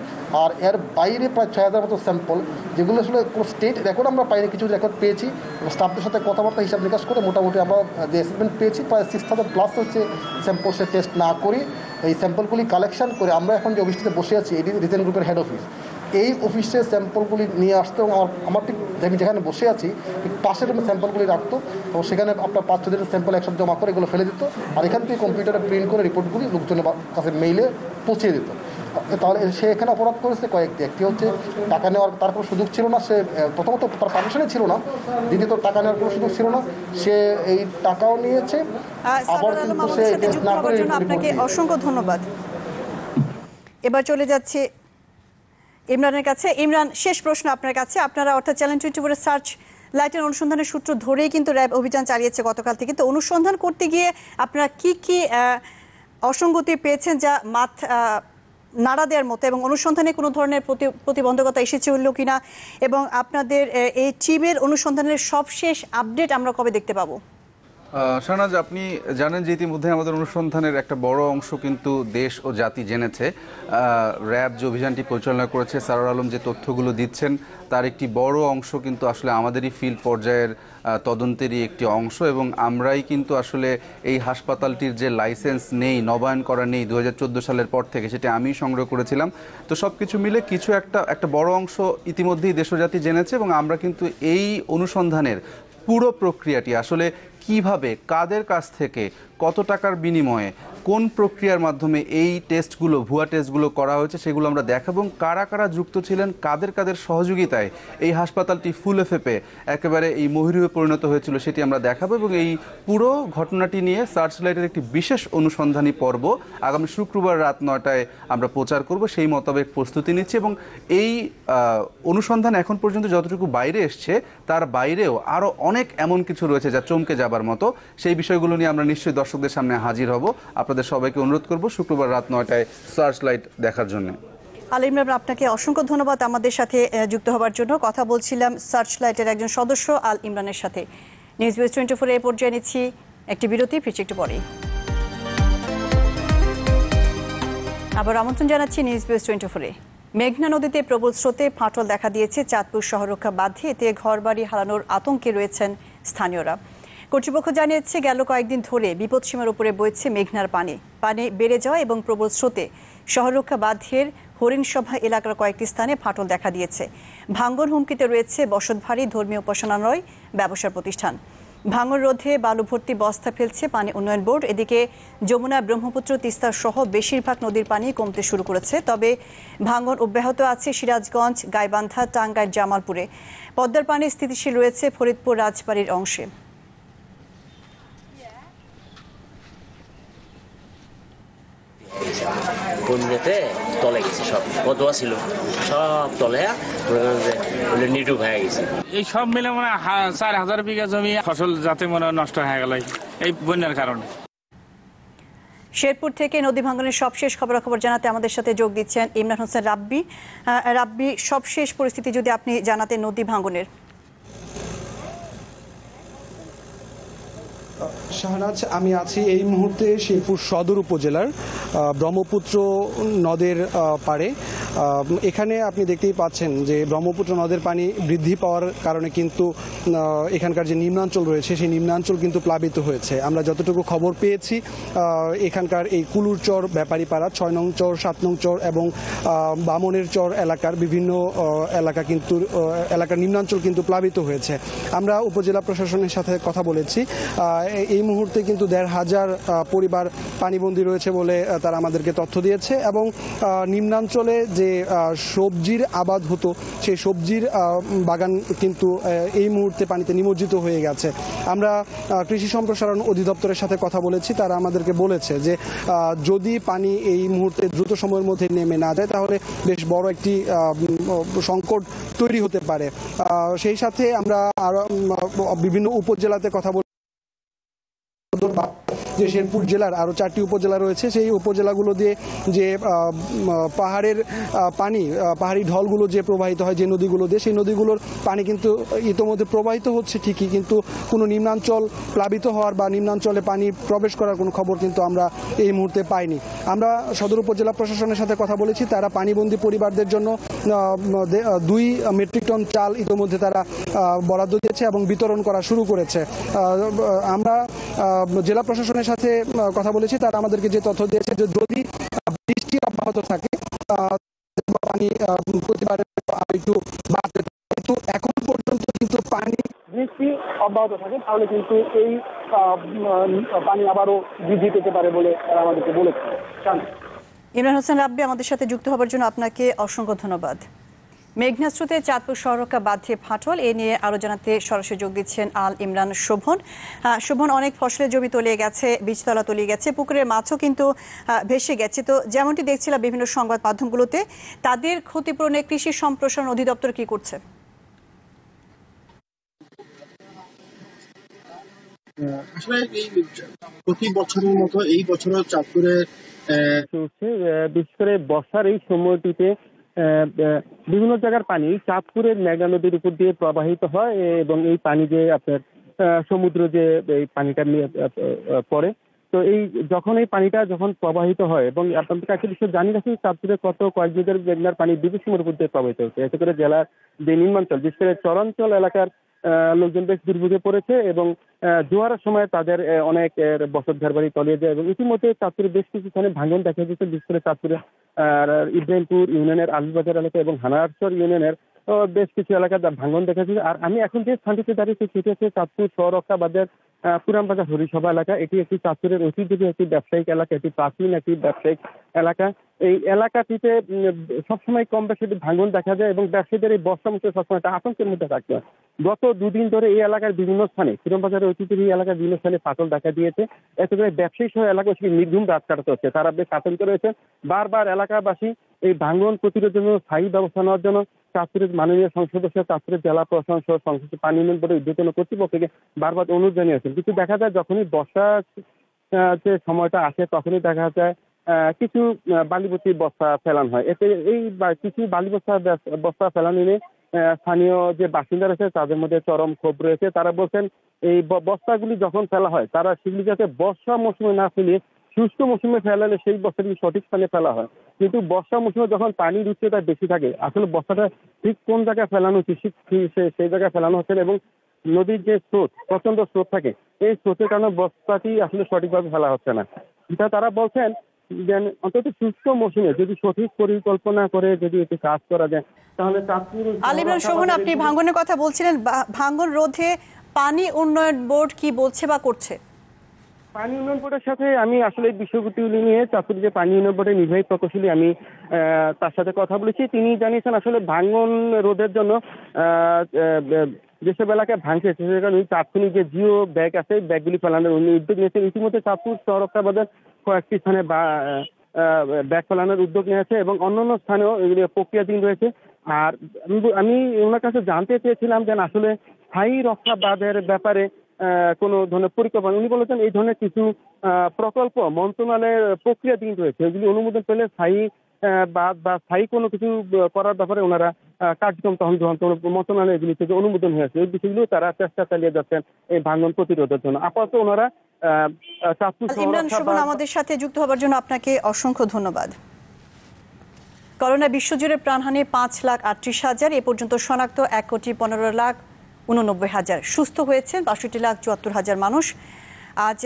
আর এর বাইরে প্রায় 6000 মতো স্যাম্পল যেগুলো আসলে কোনো স্টেট রেকর্ড আমরা পাইনি, কিছু রেকর্ড পেয়েছি এবং স্টাফদের সাথে কথাবার্তা হিসাব নিকাশ করে মোটামুটি আমরা যে অ্যাসেসমেন্ট পেয়েছি প্রায় 6000+ হচ্ছে স্যাম্পল সে টেস্ট না করি এই স্যাম্পলগুলি কালেকশন করে। আমরা এখন যে অফিসটিতে বসে আছি এটি রিজেন্ট গ্রুপের হেড অফিস, এই অফিসে স্যাম্পলগুলি নিয়ে আসতো এবং আমার ঠিক আমি যেখানে বসে আছি ঠিক পাশের রুমে স্যাম্পলগুলি রাখতো এবং সেখানে আপনার 5-6 দিনের স্যাম্পল একসাথে জমা করে এগুলো ফেলে দিত, আর এখান থেকে কম্পিউটারে প্রিন্ট করে রিপোর্টগুলি লোকজনের কাছে মেইলে পৌঁছে দিত। তাহলে সে এখানে অপরাধ করেছে কয়েকটি। একটি হচ্ছে টাকা নেওয়ার তার কোনো সুযোগ ছিল না, সে প্রথমত তার পারমিশনই ছিল না, দ্বিতীয়ত টাকা নেওয়ার কোনো সুযোগ ছিল না, সে এই টাকাও নিয়েছে। আবার সারোয়ার আলম, কিন্তু সে আমাদের সাথে যুক্ত না হওয়ার করে জন্য আপনাকে অসংখ্য ধন্যবাদ। এবার চলে যাচ্ছে ইমরানের কাছে। ইমরান, শেষ প্রশ্ন আপনার কাছে। আপনারা অর্থাৎ চ্যানেল 24 এর সার্চ লাইটের অনুসন্ধানের সূত্র ধরেই কিন্তু র্যাব অভিযান চালিয়েছে গতকাল থেকে। তো অনুসন্ধান করতে গিয়ে আপনারা কি কি অসঙ্গতি পেয়েছেন যা নাড়া দেওয়ার মতো, এবং অনুসন্ধানে কোনো ধরনের প্রতিবন্ধকতা এসেছে হলো কিনা, এবং আপনাদের এই টিমের অনুসন্ধানের সবশেষ আপডেট আমরা কবে দেখতে পাবো? শাহনাজ, আপনি জানেন যে ইতিমধ্যে আমাদের অনুসন্ধানের একটা বড় অংশ কিন্তু দেশ ও জাতি জেনেছে। র্যাব যে অভিযানটি পরিচালনা করেছে, সারোয়ার আলম যে তথ্যগুলো দিচ্ছেন, তার একটি বড় অংশ কিন্তু আসলে আমাদেরই ফিল্ড পর্যায়ের তদন্তেরই একটি অংশ, এবং আমরাই কিন্তু আসলে এই হাসপাতালটির যে লাইসেন্স নেই, নবায়ন করা নেই 2014 সালের পর থেকে, সেটা আমি সংগ্রহ করেছিলাম। তো সব কিছু মিলে কিছু একটা বড় অংশ ইতিমধ্যেই দেশজাতি জেনেছে, এবং আমরা কিন্তু এই অনুসন্ধানের পুরো প্রক্রিয়াটি আসলে কিভাবে, কাদের কাছ থেকে, কত টাকার বিনিময়ে, কোন প্রক্রিয়ার মাধ্যমে এই টেস্টগুলো, ভুয়া টেস্টগুলো করা হয়েছে, সেগুলো আমরা দেখাবো, এবং কারা কারা যুক্ত ছিলেন, কাদের কাদের সহযোগিতায় এই হাসপাতালটি ফুলে ফেপে একেবারে এই মহিরুহে পরিণত হয়েছিল, সেটি আমরা দেখাবো। এবং এই পুরো ঘটনাটি নিয়ে সার্চ লাইটের একটি বিশেষ অনুসন্ধানী পর্ব আগামী শুক্রবার রাত 9টায় আমরা প্রচার করব। সেই মোতাবেক প্রস্তুতি নিচ্ছি, এবং এই অনুসন্ধান এখন পর্যন্ত যতটুকু বাইরে এসছে, তার বাইরেও আরও অনেক এমন কিছু রয়েছে যা চমকে যাবার মতো। সেই বিষয়গুলো নিয়ে আমরা নিশ্চয়ই দর্শকদের সামনে হাজির হব। আপনাদের সবাইকে অনুরোধ করব শুক্রবার রাত 9টায় সার্চ লাইট দেখার জন্য। আল ইমরান, আপনাকে অসংখ্য ধন্যবাদ আমাদের সাথে যুক্ত হওয়ার জন্য। কথা বলছিলাম সার্চ লাইটের একজন সদস্য আল ইমরানের সাথে। নিউজ বিএস 24 এ পর্যায়ে নিচ্ছি একটি বিরতি, ফিরছি একটু পরেই। আবার আমন্ত্রণ জানাচ্ছি নিউজ বিএস 24 এ। মেঘনা নদীতে প্রবল স্রোতে ফাটল দেখা দিয়েছে চাঁদপুর শহররক্ষা বাঁধে। এতে ঘরবাড়ি হারানোর আতঙ্কে রয়েছেন স্থানীয়রা। কর্তৃপক্ষ জানিয়েছে গেল কয়েকদিন ধরে বিপদসীমার উপরে বইছে মেঘনার পানি বেড়ে যাওয়া এবং প্রবল স্রোতে শহররক্ষা বাঁধের হরিণসভা এলাকার কয়েকটি স্থানে ফাটল দেখা দিয়েছে। ভাঙন হুমকিতে রয়েছে বসতবাড়ি, ধর্মীয় উপাসনালয়, ব্যবসার প্রতিষ্ঠান। ভাঙন রোধে বালু ভর্তি বস্তা ফেলছে পানি উন্নয়ন বোর্ড। এদিকে যমুনা, ব্রহ্মপুত্র, তিস্তা সহ বেশিরভাগ নদীর পানি কমতে শুরু করেছে। তবে ভাঙন অব্যাহত আছে সিরাজগঞ্জ, গাইবান্ধা, টাঙ্গাইল, জামালপুরে। পদ্মার পানি স্থিতিশীল রয়েছে ফরিদপুর, রাজবাড়ীর অংশে। বন্যাতে তলে গেছে, সব কদোয়া ছিল সব তলে নিটু হয়ে গেছে। এই সব মিলে মনে হয় 4,000 বিঘা জমি ফসল যাতে মনে নষ্ট হয়ে গেল এই বন্যার কারণে। শেরপুর থেকে নদী ভাঙনের সবশেষ খবরাখবর জানাতে আমাদের সাথে যোগ দিচ্ছেন ইমরান হোসেন রাব্বি। রাব্বি, সবশেষ পরিস্থিতি যদি আপনি জানাতেন নদী ভাঙনের। শাহনাজ, আমি আছি এই মুহূর্তে শেরপুর সদর উপজেলার ব্রহ্মপুত্র নদের পাড়ে। এখানে আপনি দেখতেই পাচ্ছেন যে ব্রহ্মপুত্র নদের পানি বৃদ্ধি পাওয়ার কারণে কিন্তু এখানকার যে নিম্নাঞ্চল রয়েছে সেই নিম্নাঞ্চল কিন্তু প্লাবিত হয়েছে। আমরা যতটুকু খবর পেয়েছি এখানকার এই কুলুরচর, ব্যাপারীপাড়া, 6 নং চর, 7 নং চর এবং বামনের চর এলাকার বিভিন্ন এলাকার নিম্নাঞ্চল কিন্তু প্লাবিত হয়েছে। আমরা উপজেলা প্রশাসনের সাথে কথা বলেছি। এই মুহূর্তে কিন্তু 1,500 পরিবার পানিবন্দী রয়েছে বলে তারা আমাদেরকে তথ্য দিয়েছে, এবং নিম্নাঞ্চলে যে সবজির আবাদ হতো সেই সবজির বাগান কিন্তু এই মুহূর্তে পানিতে নিমজ্জিত হয়ে গেছে। আমরা কৃষি সম্প্রসারণ অধিদপ্তরের সাথে কথা বলেছি। তারা আমাদেরকে বলেছে যে যদি পানি এই মুহূর্তে দ্রুত সময়ের মধ্যে নেমে না যায় তাহলে বেশ বড় একটি সংকট তৈরি হতে পারে। সেই সাথে আমরা আরো বিভিন্ন উপজেলাতে কথা যে শেরপুর জেলার আরো 4টি উপজেলা রয়েছে, সেই উপজেলাগুলো দিয়ে যে পাহাড়ের পানি, পাহাড়ি ঢলগুলো যে প্রবাহিত হয় যে নদীগুলো দিয়ে, সেই নদীগুলোর পানি কিন্তু ইতোমধ্যে প্রবাহিত হচ্ছে ঠিকই, কিন্তু কোনো নিম্নাঞ্চল প্লাবিত হওয়ার বা নিম্নাঞ্চলে পানি প্রবেশ করার কোনো খবর কিন্তু আমরা এই মুহূর্তে পাইনি। আমরা সদর উপজেলা প্রশাসনের সাথে কথা বলেছি। তারা পানিবন্দী পরিবারদের জন্য 2 মেট্রিক টন চাল ইতোমধ্যে তারা বরাদ্দ দিয়েছে এবং বিতরণ করা শুরু করেছে। আমরা জেলা প্রশাসনের সাথে কথা বলেছি। তারা আমাদেরকে যে তথ্য দিয়েছে যে যদি বৃষ্টি অব্যাহত থাকে পানি প্রতিবারে একটু বাড়তে, কিন্তু এখন পর্যন্ত কিন্তু বৃষ্টি অব্যাহত থাকে তাহলে কিন্তু এই পানি আবারও বৃদ্ধি পেতে পারে বলে আমাদেরকে বলেছে। ইমরান হোসেন রাব্বি আমাদের সাথে যুক্ত হবার জন্য আপনাকে অসংখ্য ধন্যবাদ। মেঘনা স্রোতে চাঁদপুর শহরকা বাঁধে ফাটল, এ নিয়ে আরো জানাতে সরাসরি যোগ দিচ্ছেন আল ইমরান শোভন। শোভন, অনেক ফসলের জমি তলিয়ে গেছে, বীজতলা তলিয়ে গেছে, পুকুরের মাছও কিন্তু ভেসে গেছে। তো যেমনটি দেখছিলাম বিভিন্ন সংবাদ মাধ্যমগুলোতে, তাদের ক্ষতিপূরণে কৃষি সম্প্রসারণ অধিদপ্তর কি করছে? আসলে এই প্রতি বছরের মতো এই বছরও চাঁদপুরে চলছে, বিশেষ করে বর্ষার এই সময়টিতে বিভিন্ন জায়গার পানি চাঁদপুরের মেঘনা নদীর উপর দিয়ে প্রবাহিত হয় এবং এই পানি যে আপনার সমুদ্র যে এই পানিটা নিয়ে পড়ে, তো এই যখন এই পানিটা যখন প্রবাহিত হয় এবং আপনাদের একটা বিষয় জানি রাখি, চাঁদপুরে কয়েকদিনের মেঘনার পানি বিদ্যুৎ সীমার উপর দিয়ে প্রবাহিত হচ্ছে। এতে করে জেলার যে নিম্নাঞ্চল, বিশেষ করে চরাঞ্চল এলাকার লোকজন বেশ দুর্ভোগে পড়েছে এবং জোয়ারের সময় তাদের অনেক বসত ঘর বাড়ি তলিয়ে যায় এবং ইতিমধ্যে চাঁদপুরে বেশ কিছু স্থানে ভাঙন দেখা যাচ্ছে। বিশেষ করে চাঁদপুরে ইব্রাহিমপুর ইউনিয়নের আলুবাজার এলাকা এবং হানারচর ইউনিয়নের বেশ কিছু এলাকায় ভাঙন দেখা যাচ্ছে। আর আমি এখন যে স্থানটিতে দাঁড়িয়েছি সেটি হচ্ছে চাঁদপুর শহরকা বাজার পুরানবাজার হরিসভা এলাকা। এটি একটি চাঁদপুরের ঐতিহ্যবাহী একটি ব্যবসায়িক এলাকা, একটি প্রাচীন একটি ব্যবসায়িক এলাকা। এই এলাকাটিতে সবসময় কম বেশি ভাঙন দেখা যায় এবং ব্যবসায়ীদের এই বর্ষা মুখে সবসময় একটা আতঙ্কের মধ্যে থাকতে হয়। গত দুদিন ধরে এই এলাকার বিভিন্ন স্থানে, পুরানবাজারের ঐতিহ্যবাহী এলাকার বিভিন্ন স্থানে ফাটল দেখা দিয়েছে। এতে করে ব্যবসায়ী সহ এলাকা নির্ঘুম রাত কাটাতে হচ্ছে। তারা বেশ আতঙ্কে রয়েছে। বারবার এলাকাবাসী এই ভাঙন প্রতিরোধের জন্য স্থায়ী ব্যবস্থা নেওয়ার জন্য চাঁদপুরের মাননীয় সংসদ সদস্য, চাঁদপুরের জেলা প্রশাসন সহ সংশ্লিষ্ট পানি উন্নয়ন বোর্ডের ঊর্ধ্বতন কর্তৃপক্ষকে বারবার অনুরোধ জানিয়েছেন। কিন্তু দেখা যায় যখনই বর্ষা যে সময়টা আসে তখনই দেখা যায় কিছু বালিভর্তি বস্তা ফেলানো হয়। এতে এই কিছু বালি বস্তা ফেলানো নিয়ে স্থানীয় যে বাসিন্দা রয়েছে তাদের মধ্যে চরম ক্ষোভ রয়েছে। তারা বলছেন এই বস্তাগুলি যখন ফেলা হয় তারা সেগুলি যাতে বর্ষা মৌসুমে না ফেলিয়ে শুষ্ক মৌসুমে ফেলালে সেই বস্তাগুলি সঠিক স্থানে ফেলা হয়। কিন্তু বর্ষা মৌসুমে যখন পানির উচ্চতা বেশি থাকে, আসলে বস্তাটা ঠিক কোন জায়গায় ফেলানো উচিত সেই জায়গায় ফেলানো হচ্ছে এবং নদীর যে স্রোত, প্রচন্ড স্রোত থাকে, এই স্রোতের কারণে বস্তাটি আসলে সঠিকভাবে ফেলা হচ্ছে না। এটা তারা বলছেন যে অন্তত শুষ্ক মৌসুমে যদি সঠিক পরিকল্পনা করে যদি এটি কাজ করা যায় তাহলে চাঁদপুর। আল ইমরান শোভন, আপনি ভাঙনের কথা বলছিলেন, ভাঙন রোধে পানি উন্নয়ন বোর্ড কি বলছে বা করছে? পানি উন্নয়ন বোর্ডের সাথে আমি আসলে এই বিষয়গুলি নিয়ে চাঁদপুর যে পানি উন্নয়ন বোর্ডের নির্বাহী প্রকৌশলী আমি তার সাথে কথা বলেছি। তিনি জানিয়েছেন আসলে ভাঙন রোধের জন্য যেসব এলাকায় ভাঙছে সেখানে তাৎক্ষণিক যে জিও ব্যাগ আছে ব্যাগগুলি ফেলানোর উদ্যোগ নিয়েছেন। ইতিমধ্যে চাঁদপুর শহরকা বাজার কয়েকটি স্থানে ব্যাগ ফেলানোর উদ্যোগ নিয়েছে এবং অন্যান্য স্থানেও এগুলি প্রক্রিয়াধীন রয়েছে। আর আমি ওনার কাছে জানতে চেয়েছিলাম যে আসলে স্থায়ী রক্ষা বাঁধের ব্যাপারে কোনো ধরনের পরিকল্পনা, উনি বলেছেন এই ধরনের কিছু প্রকল্প মন্ত্রণালয়ের প্রক্রিয়াধীন রয়েছে, এগুলি অনুমোদন পেলে স্থায়ী বাঁধ বা স্থায়ী কোনো কিছু করার ব্যাপারে ওনারা কার্যক্রম তখন গ্রহণ করবেন। মন্ত্রণালয় এগুলি থেকে অনুমোদন হয়েছে, এই বিষয়গুলো তারা চেষ্টা চালিয়ে যাচ্ছেন এই ভাঙন প্রতিরোধের জন্য। আপাতত ওনারা ইমরান শোভন আমাদের সাথে যুক্ত হবার জন্য আপনাকে অসংখ্য ধন্যবাদ। করোনা বিশ্বজুড়ে প্রাণহানি 5,38,000, এ পর্যন্ত শনাক্ত 1,15,89,000, সুস্থ হয়েছেন 62,74,000 মানুষ। আজ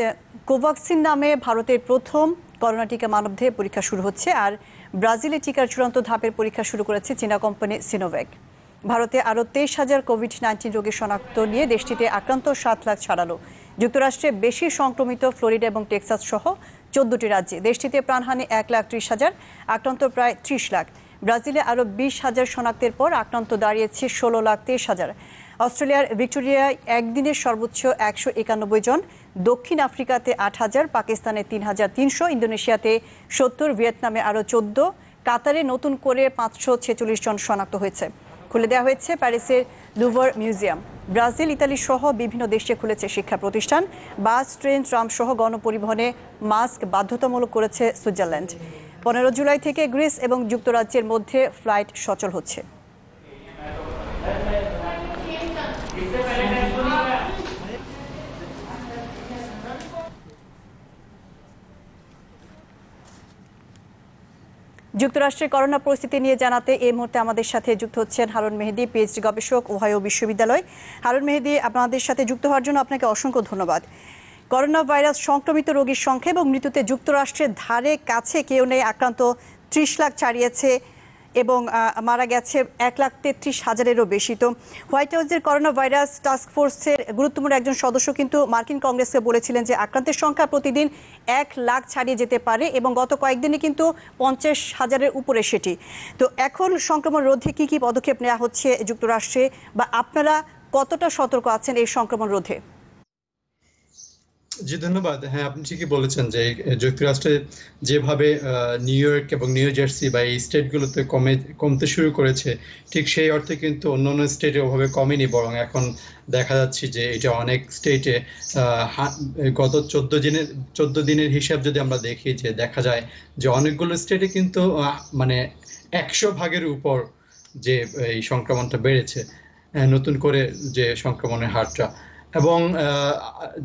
কোভ্যাক্সিন নামে ভারতের প্রথম করোনা টিকা মানবদেহে পরীক্ষা শুরু হচ্ছে। আর ব্রাজিলে টিকার চূড়ান্ত ধাপের পরীক্ষা শুরু করেছে চীনা কোম্পানি সিনোভ্যাক। ভারতে আরও 23,000 কোভিড-19 রোগী শনাক্ত নিয়ে দেশটিতে আক্রান্ত 7 লাখ ছাড়ালো। যুক্তরাষ্ট্রে বেশি সংক্রমিত ফ্লোরিডা এবং টেক্সাস সহ 14টি রাজ্যে। দেশটিতে প্রাণহানি 1,30,000, আক্রান্ত প্রায় 30 লাখ। ব্রাজিলে আরও 20,000 শনাক্তের পর আক্রান্ত দাঁড়িয়েছে 16,23,000। অস্ট্রেলিয়ার ভিক্টোরিয়ায় একদিনের সর্বোচ্চ 191 জন, দক্ষিণ আফ্রিকাতে 8,000, পাকিস্তানে 3,300, ইন্দোনেশিয়াতে 70, ভিয়েতনামে আরও 14, কাতারে নতুন করে 546 জন শনাক্ত হয়েছে। খুলে দেওয়া হয়েছে প্যারিসের লুভর মিউজিয়াম। ব্রাজিল, ইতালি সহ বিভিন্ন দেশে খুলেছে শিক্ষা প্রতিষ্ঠান। বাস, ট্রেন, ট্রাম সহ গণপরিবহনে মাস্ক বাধ্যতামূলক করেছে সুইজারল্যান্ড। 15 জুলাই থেকে গ্রিস এবং যুক্তরাজ্যের মধ্যে ফ্লাইট সচল হচ্ছে। যুক্তরাষ্ট্রের করোনা পরিস্থিতি নিয়ে জানাতে এই মুহূর্তে আমাদের সাথে যুক্ত হচ্ছেন হারুন মেহেদী, পিএইচডি গবেষক, ওহাইও বিশ্ববিদ্যালয়। হারুন মেহেদী, আপনাদের সাথে যুক্ত হওয়ার জন্য আপনাকে অসংখ্য ধন্যবাদ। করোনা ভাইরাস সংক্রমিত রোগীর সংখ্যা এবং মৃত্যুতে যুক্তরাষ্ট্রের ধারে কাছে কেউ নেই, আক্রান্ত 30 লাখ ছাড়িয়েছে। এবং মারা গেছে 1,33,000-এরও বেশি। তো হোয়াইট হাউসের করোনা ভাইরাস টাস্ক ফোর্সের গুরুত্বপূর্ণ একজন সদস্য কিন্তু মার্কিন কংগ্রেসকে বলেছিলেন যে আক্রান্তের সংখ্যা প্রতিদিন 1 লাখ ছাড়িয়ে যেতে পারে এবং গত কয়েকদিনে কিন্তু 50,000-এর উপরে সেটি। তো এখন সংক্রমণ রোধে কি কি পদক্ষেপ নেওয়া হচ্ছে যুক্তরাষ্ট্রে, বা আপনারা কতটা সতর্ক আছেন এই সংক্রমণ রোধে? জি ধন্যবাদ। হ্যাঁ, আপনি ঠিকই বলেছেন যে যুক্তরাষ্ট্রে যেভাবে নিউ ইয়র্ক এবং নিউ জার্সি বা এই স্টেটগুলোতে কমতে শুরু করেছে, ঠিক সেই অর্থে কিন্তু অন্যান্য স্টেটে ওভাবে কমেনি, বরং এখন দেখা যাচ্ছে যে এটা অনেক স্টেটে গত 14 দিনের হিসাব যদি আমরা দেখি, যে দেখা যায় যে অনেকগুলো স্টেটে কিন্তু মানে 100 ভাগের উপর যে এই সংক্রমণটা বেড়েছে, নতুন করে যে সংক্রমণের হারটা। এবং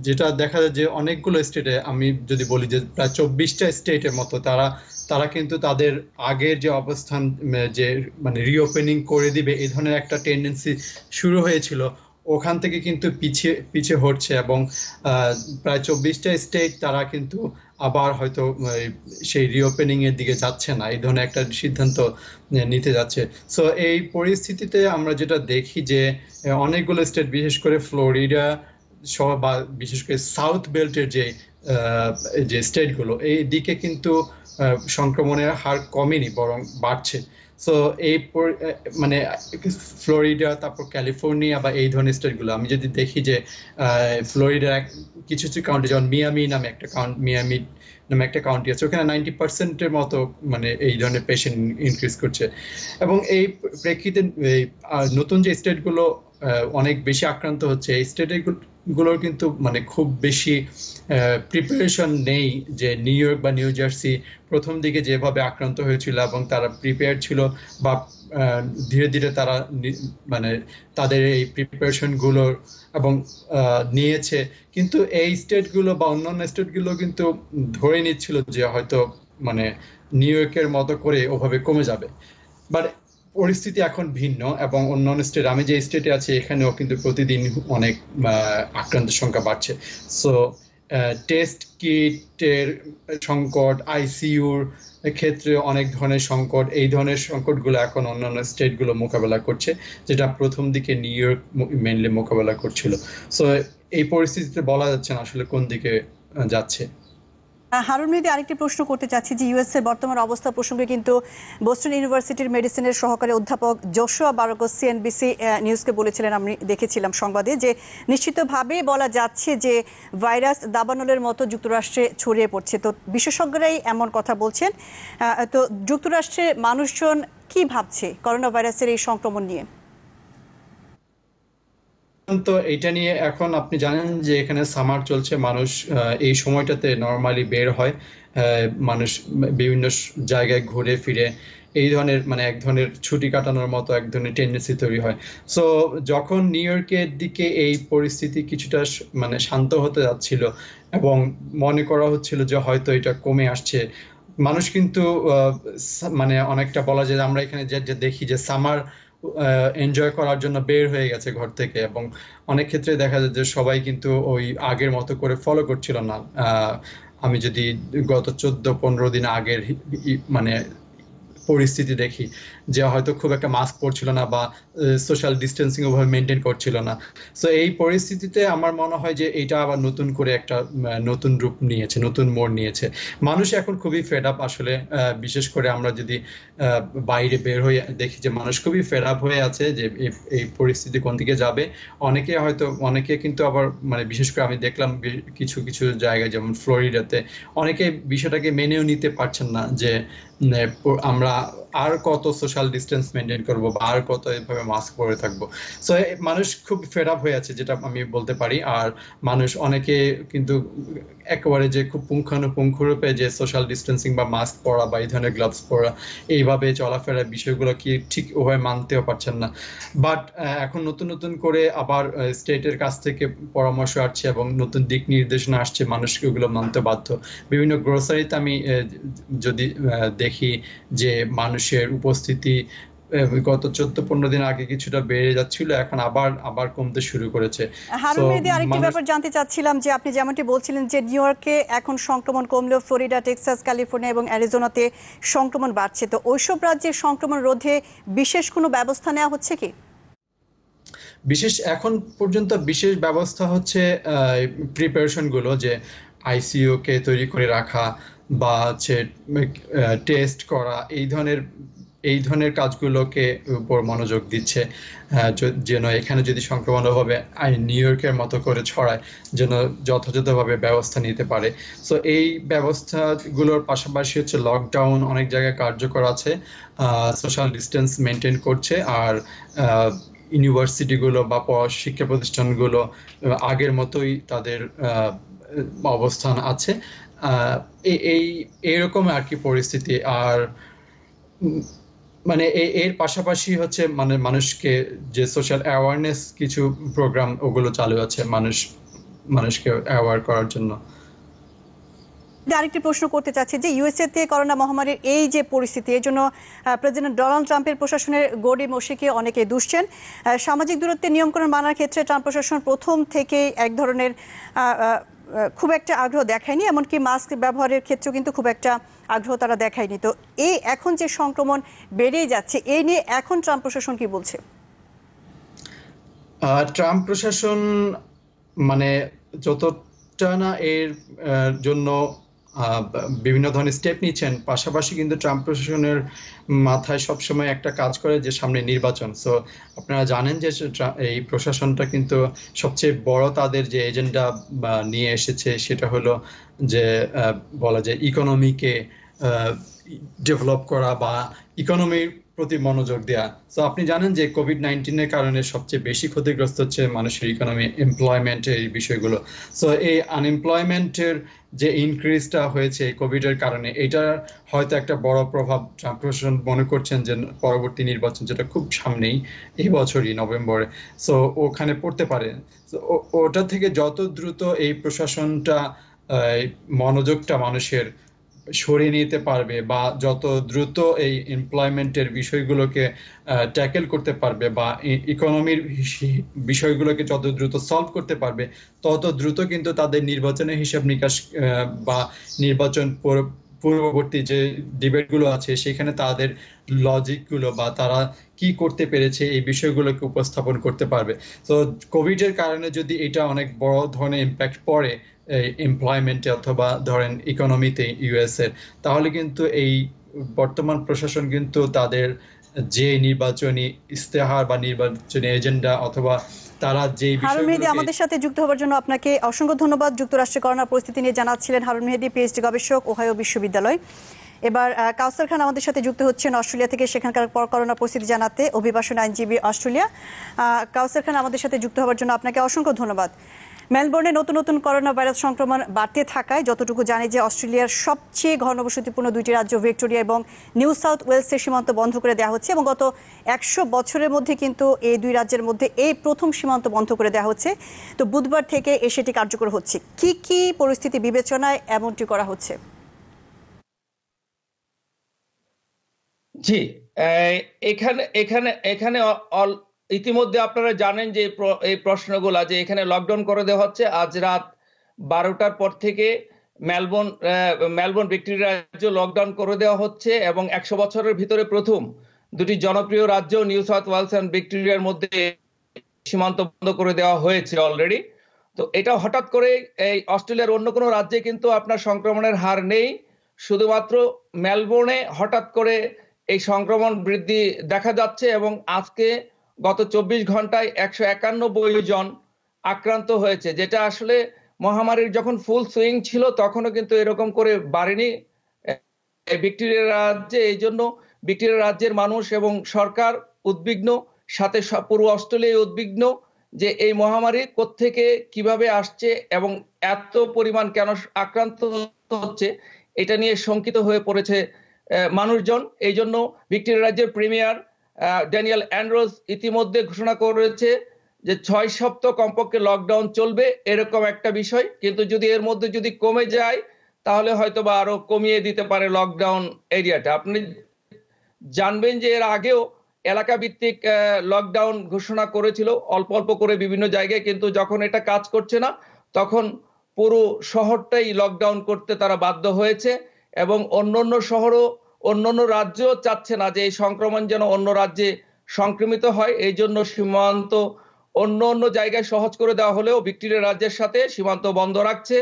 যেটা দেখা যায় যে অনেকগুলো স্টেটে, আমি যদি বলি যে প্রায় 24টা স্টেটের মতো, তারা কিন্তু তাদের আগের যে অবস্থান, যে মানে রিওপেনিং করে দিবে এই ধরনের একটা টেন্ডেন্সি শুরু হয়েছিল, ওখান থেকে কিন্তু পিছিয়ে হচ্ছে। এবং প্রায় 24টা স্টেট তারা কিন্তু আবার হয়তো সেই রিওপেনিং এর দিকে যাচ্ছে না, এই ধরনের একটা সিদ্ধান্ত নিতে যাচ্ছে। সো এই পরিস্থিতিতে আমরা যেটা দেখি যে অনেকগুলো স্টেট, বিশেষ করে ফ্লোরিডা সহ বা বিশেষ করে সাউথ বেল্টের যে স্টেটগুলো, এই দিকে কিন্তু সংক্রমণের হার কমেনি, বরং বাড়ছে। সো এই মানে ফ্লোরিডা, তারপর ক্যালিফোর্নিয়া বা এই ধরনের স্টেটগুলো আমি যদি দেখি যে ফ্লোরিডার কিছু কাউন্টি, যেমন মিয়ামি নামে একটা কাউন্টি আছে, ওখানে 90%-এর মতো মানে এই ধরনের পেশেন্ট ইনক্রিজ করছে। এবং এই প্রেক্ষিতে নতুন যে স্টেটগুলো অনেক বেশি আক্রান্ত হচ্ছে, এই স্টেটগুলোর কিন্তু মানে খুব বেশি প্রিপারেশন নেই। যে নিউ ইয়র্ক বা নিউ জার্সি প্রথম দিকে যেভাবে আক্রান্ত হয়েছিল এবং তারা প্রিপেয়ার ছিল, বা ধীরে ধীরে তারা মানে তাদের এই প্রিপারেশনগুলোর এবং নিয়েছে, কিন্তু এই স্টেটগুলো বা অন্যান্য স্টেটগুলো কিন্তু ধরে নিচ্ছিল যে হয়তো মানে নিউ ইয়র্কের মতো করে ওভাবে কমে যাবে। বাট পরিস্থিতি এখন ভিন্ন, এবং অন্যান্য স্টেট, আমি যে স্টেটে আছি এখানেও কিন্তু প্রতিদিন অনেক আক্রান্তের সংখ্যা বাড়ছে। সো টেস্ট কিটের সংকট, আইসিইউর ক্ষেত্রে অনেক ধরনের সংকট, এই ধরনের সংকটগুলো এখন অন্যান্য স্টেটগুলো মোকাবেলা করছে, যেটা প্রথম দিকে নিউ ইয়র্ক মেইনলি মোকাবেলা করছিল। সো এই পরিস্থিতিতে বলা যাচ্ছে না আসলে কোন দিকে যাচ্ছে। হারুন মেহেদী, আরেকটি প্রশ্ন করতে চাচ্ছি যে ইউএস এর বর্তমান অবস্থা প্রসঙ্গে কিন্তু বোস্টন ইউনিভার্সিটির মেডিসিনের সহকারী অধ্যাপক জোশুয়া বারগো সিএনবিসি নিউজকে বলেছিলেন, আমি দেখেছিলাম সংবাদে, যে নিশ্চিতভাবে বলা যাচ্ছে যে ভাইরাস দাবানলের মতো যুক্তরাষ্ট্রে ছড়িয়ে পড়ছে। তো বিশেষজ্ঞরাই এমন কথা বলছেন। তো যুক্তরাষ্ট্রের মানুষজন কি ভাবছে করোনা ভাইরাসের এই সংক্রমণ নিয়ে? তো এটা নিয়ে এখন আপনি জানেন যে এখানে সামার চলছে, মানুষ এই সময়টাতে নর্মালি বের হয়, মানুষ বিভিন্ন জায়গায় ঘুরে ফিরে এই ধরনের মানে এক ধরনের ছুটি কাটানোর মতো এক ধরনের টেন্ডেন্সি তৈরি হয়। সো যখন নিউ ইয়র্কের দিকে এই পরিস্থিতি কিছুটা মানে শান্ত হতে যাচ্ছিল এবং মনে করা হচ্ছিল যে হয়তো এটা কমে আসছে, মানুষ কিন্তু মানে অনেকটা বলা যায় আমরা এখানে যে দেখি যে সামার এনজয় করার জন্য বের হয়ে গেছে ঘর থেকে, এবং অনেক ক্ষেত্রে দেখা যায় যে সবাই কিন্তু ওই আগের মতো করে ফলো করছিল না। আমি যদি গত 14-15 দিন আগের মানে পরিস্থিতি দেখি, যে হয়তো খুব একটা মাস্ক পরছিল না বা সোশ্যাল ডিস্টেন্সিং ওভাবে মেনটেন করছিল না। সো এই পরিস্থিতিতে আমার মনে হয় যে এটা আবার নতুন করে একটা নতুন রূপ নিয়েছে, নতুন মোড় নিয়েছে। মানুষ এখন খুবই ফেড আপ আসলে, বিশেষ করে আমরা যদি বাইরে বের হয়ে দেখি যে মানুষ খুবই ফেড আপ হয়ে আছে যে এই পরিস্থিতি কোন দিকে যাবে। অনেকে কিন্তু আবার মানে বিশেষ করে আমি দেখলাম কিছু কিছু জায়গায়, যেমন ফ্লোরিডাতে অনেকে বিষয়টাকে মেনেও নিতে পারছেন না যে আমরা আর কত সোশ্যাল ডিস্টেন্স মেনটেন করব বা আর কত এভাবে মাস্ক পরে থাকবো। সো মানুষ খুব ফেড আপ হয়ে আছে, যেটা আমি বলতে পারি। আর মানুষ অনেকে কিন্তু একেবারে যে খুব পুঙ্খানুপুঙ্খরূপে যে সোশ্যাল ডিস্টেন্সিং বা মাস্ক পরা বা এই ধরনের গ্লাভস পরা, এইভাবে চলাফেরার বিষয়গুলো কি ঠিক ওভাবে মানতেও পারছেন না। বাট এখন নতুন নতুন করে আবার স্টেটের কাছ থেকে পরামর্শ আসছে এবং নতুন দিক নির্দেশনা আসছে, মানুষকে ওগুলো মানতে বাধ্য। বিভিন্ন গ্রোসারিতে আমি যদি দেখি যে মানুষের উপস্থিতি গত 14-15 দিন আগে কিছুটা বেড়ে যাচ্ছিল, এখন আবার কমতে শুরু করেছে। হারুন তো মেহেদী, আরেকটি মানুষ ব্যাপার জানতে চাচ্ছিলাম যে আপনি যেমনটি বলছিলেন যে নিউ ইয়র্কে এখন সংক্রমণ কমলেও ফ্লোরিডা, টেক্সাস, ক্যালিফোর্নিয়া এবং অ্যারিজোনাতে সংক্রমণ বাড়ছে, তো ওইসব রাজ্যে সংক্রমণ রোধে বিশেষ কোনো ব্যবস্থা নেওয়া হচ্ছে কি? এখন পর্যন্ত বিশেষ ব্যবস্থা হচ্ছে প্রিপারেশন গুলো, যে আইসিইউ কে তৈরি করে রাখা বা হচ্ছে টেস্ট করা, এই ধরনের কাজগুলোকে উপর মনোযোগ দিচ্ছে, যেন এখানে যদি সংক্রমণভাবে নিউ ইয়র্কের মতো করে ছড়ায় যেন যথাযথভাবে ব্যবস্থা নিতে পারে। সো এই ব্যবস্থাগুলোর পাশাপাশি হচ্ছে লকডাউন অনেক জায়গায় কার্যকর আছে, সোশ্যাল ডিস্টেন্স মেনটেন করছে, আর ইউনিভার্সিটিগুলো বা শিক্ষা প্রতিষ্ঠানগুলো আগের মতোই তাদের অবস্থান আছে। এইরকম আর কি পরিস্থিতি। আর মানে এর পাশাপাশি হচ্ছে মানে মানুষকে যে সোশ্যাল অ্যাওয়ারনেস কিছু প্রোগ্রাম ওগুলো চালু আছে মানুষকে অ্যাওয়ার করার জন্য। আরেকটি প্রশ্ন করতে চাচ্ছি যে ইউএসএ তে করোনা মহামারীর এই যে পরিস্থিতি, এর জন্য প্রেসিডেন্ট ডোনাল্ড ট্রাম্পের প্রশাসনের গড়িমসিকে অনেকে দুষছেন। সামাজিক দূরত্বের নিয়মকানুন মানার ক্ষেত্রে ট্রাম্প প্রশাসন প্রথম থেকেই এক ধরনের খুব একটা আগ্রহ দেখায়নি, এমনকি মাস্ক ব্যবহারের ক্ষেত্রেও কিন্তু খুব একটা আগ্রহ তারা দেখায়নি। তো এই এখন যে সংক্রমণ বেড়েই যাচ্ছে, এই নিয়ে এখন ট্রাম্প প্রশাসন কি বলছে? ট্রাম্প প্রশাসন মানে যতটা না এর জন্য বিভিন্ন ধরনের স্টেপ নিচ্ছেন, পাশাপাশি কিন্তু ট্রাম্প প্রশাসনের মাথায় সবসময় একটা কাজ করে যে সামনে নির্বাচন। সো আপনারা জানেন যে এই প্রশাসনটা কিন্তু সবচেয়ে বড় তাদের যে এজেন্ডা নিয়ে এসেছে সেটা হলো যে বলা যায় ইকোনমিকে ডেভেলপ করা বা ইকোনমির প্রতি মনোযোগ দেওয়া। তো আপনি জানেন যে কোভিড-19 কারণে সবচেয়ে বেশি ক্ষতিগ্রস্ত হচ্ছে মানুষের ইকোনমি, এমপ্লয়মেন্টের এই বিষয়গুলো। সো এই আনএমপ্লয়মেন্টের যে ইনক্রিজটা হয়েছে কোভিডের কারণে, এটার হয়তো একটা বড় প্রভাব ট্রাম্প প্রশাসন মনে করছেন যে পরবর্তী নির্বাচন যেটা খুব সামনেই এই বছরই নভেম্বরে, সো ওখানে পড়তে পারে। ওটা থেকে যত দ্রুত এই প্রশাসনটা মনোযোগটা মানুষের সরিয়ে নিতে পারবে বা যত দ্রুত এই এমপ্লয়মেন্টের বিষয়গুলোকে ট্যাকেল করতে পারবে বা ইকোনমির বিষয়গুলোকে যত দ্রুত সলভ করতে পারবে, তত দ্রুত কিন্তু তাদের নির্বাচনের হিসাব নিকাশ বা নির্বাচন পূর্ববর্তী যে ডিবেটগুলো আছে সেখানে তাদের লজিকগুলো বা তারা কি করতে পেরেছে এই বিষয়গুলোকে উপস্থাপন করতে পারবে। তো কোভিডের কারণে যদি এটা অনেক বড় ধরনের ইম্প্যাক্ট পড়ে এমপ্লয়মেন্টে অথবা ধরেন ইকোনমিতে ইউএস এর, তাহলে কিন্তু এই বর্তমান প্রশাসন কিন্তু তাদের যে নির্বাচনী ইস্তেহার বা নির্বাচনী এজেন্ডা অথবা তারা যে হারুন মেহেদী, আমাদের সাথে যুক্ত হওয়ার জন্য আপনাকে অসংখ্য ধন্যবাদ। যুক্তরাষ্ট্রে করোনা পরিস্থিতি নিয়ে জানাচ্ছিলেন হারুন মেহেদী, পিএইচডি গবেষক, ওহাইও বিশ্ববিদ্যালয়। এবার কাউসার খান আমাদের সাথে যুক্ত হচ্ছেন অস্ট্রেলিয়া থেকে, সেখানকার করোনা পরিস্থিতি জানাতে, অভিবাসন আইনজীবী অস্ট্রেলিয়া। কাউসার খান আমাদের সাথে যুক্ত হওয়ার জন্য আপনাকে অসংখ্য ধন্যবাদ। মেলবোর্নে নতুন নতুন করোনা ভাইরাস সংক্রমণ বাড়তে থাকায় যতটুকু জানি যে অস্ট্রেলিয়ার সবচেয়ে ঘনবসতিপূর্ণ দুইটি রাজ্য ভিক্টোরিয়া এবং নিউ সাউথ ওয়েলসের সীমান্ত বন্ধ করে দেওয়া হচ্ছে, এবং গত 100 বছরের মধ্যে কিন্তু এই দুই রাজ্যের মধ্যে এই প্রথম সীমান্ত বন্ধ করে দেওয়া হচ্ছে। তো বুধবার থেকে সেটি কার্যকর হচ্ছে। কি কি পরিস্থিতি বিবেচনায় এমনটি করা হচ্ছে? জি, এখানে এখানে এখানে ইতিমধ্যে আপনারা জানেন যে এই প্রশ্নগুলা যে এখানে লকডাউন করে দেওয়া হচ্ছে। আজ রাত 12টার পর থেকে মেলবোর্ন ভিক্টোরিয়া রাজ্য লকডাউন করে দেওয়া হচ্ছে, এবং 100 বছরের ভিতরে প্রথম দুটি জনপ্রিয় রাজ্য নিউ সাউথ ওয়েলস এন্ড ভিক্টোরিয়ার মধ্যে সীমান্ত বন্ধ করে দেওয়া হয়েছে অলরেডি। তো এটা হঠাৎ করে এই অস্ট্রেলিয়ার অন্য কোনো রাজ্যে কিন্তু আপনার সংক্রমণের হার নেই, শুধুমাত্র মেলবোর্নে হঠাৎ করে এই সংক্রমণ বৃদ্ধি দেখা যাচ্ছে, এবং আজকে গত 24 ঘন্টায় 191 জন আক্রান্ত হয়েছে, যেটা আসলে মহামারীর যখন ফুল সুইং ছিল তখনও কিন্তু এরকম করে বাড়েনি ভিক্টোরিয়া রাজ্যে। এই জন্য ভিক্টোরিয়া রাজ্যের মানুষ এবং সরকার উদ্বিগ্ন, সাথে পুরো অস্ট্রেলিয়া উদ্বিগ্ন যে এই মহামারী কোত্থেকে কিভাবে আসছে এবং এত পরিমাণ কেন আক্রান্ত হচ্ছে, এটা নিয়ে শঙ্কিত হয়ে পড়েছে মানুষজন। এই জন্য ভিক্টোরিয়া রাজ্যের প্রিমিয়ার ড্যানিয়েল অ্যান্ড্রোজ ইতিমধ্যে ঘোষণা করেছে যে 6 সপ্তাহ কমপক্ষে লকডাউন চলবে, এরকম একটা বিষয়। কিন্তু যদি এর মধ্যে যদি কমে যায় তাহলে হয়তো বা আরো কমিয়ে দিতে পারে লকডাউন এরিয়াটা। আপনি জানবেন যে এর আগেও এলাকা ভিত্তিক লকডাউন ঘোষণা করেছিল অল্প অল্প করে বিভিন্ন জায়গায়, কিন্তু যখন এটা কাজ করছে না তখন পুরো শহরটাই লকডাউন করতে তারা বাধ্য হয়েছে। এবং অন্যান্য শহরও অন্যান্য রাজ্যও চাচ্ছে না যে এই সংক্রমণ যেন অন্য রাজ্যে সংক্রমিত হয়, এই জন্য সীমান্ত অন্য অন্য জায়গায় সহজ করে দেওয়া হলেও ভিক্টোরিয়া রাজ্যের সাথে সীমান্ত বন্ধ রাখছে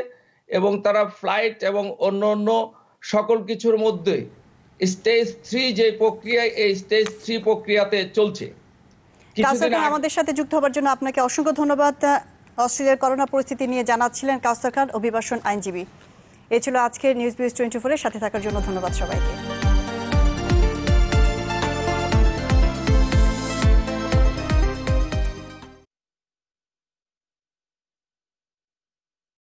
এবং তারা ফ্লাইট এবং অন্য অন্য সকল কিছুর মধ্যে স্টেজ 3 যে প্রক্রিয়ায় এই স্টেজ 3 প্রক্রিয়াতে চলছে। কাউসার খান, আমাদের সাথে যুক্ত হওয়ার জন্য আপনাকে অসংখ্য ধন্যবাদ। অস্ট্রেলিয়ার করোনা পরিস্থিতি নিয়ে জানাচ্ছিলেন কাউসার খান, অভিবাসন আইনজীবী। এই ছিল আজকের নিউজ বিউজ 24 এর সাথে থাকার জন্য ধন্যবাদ সবাইকে।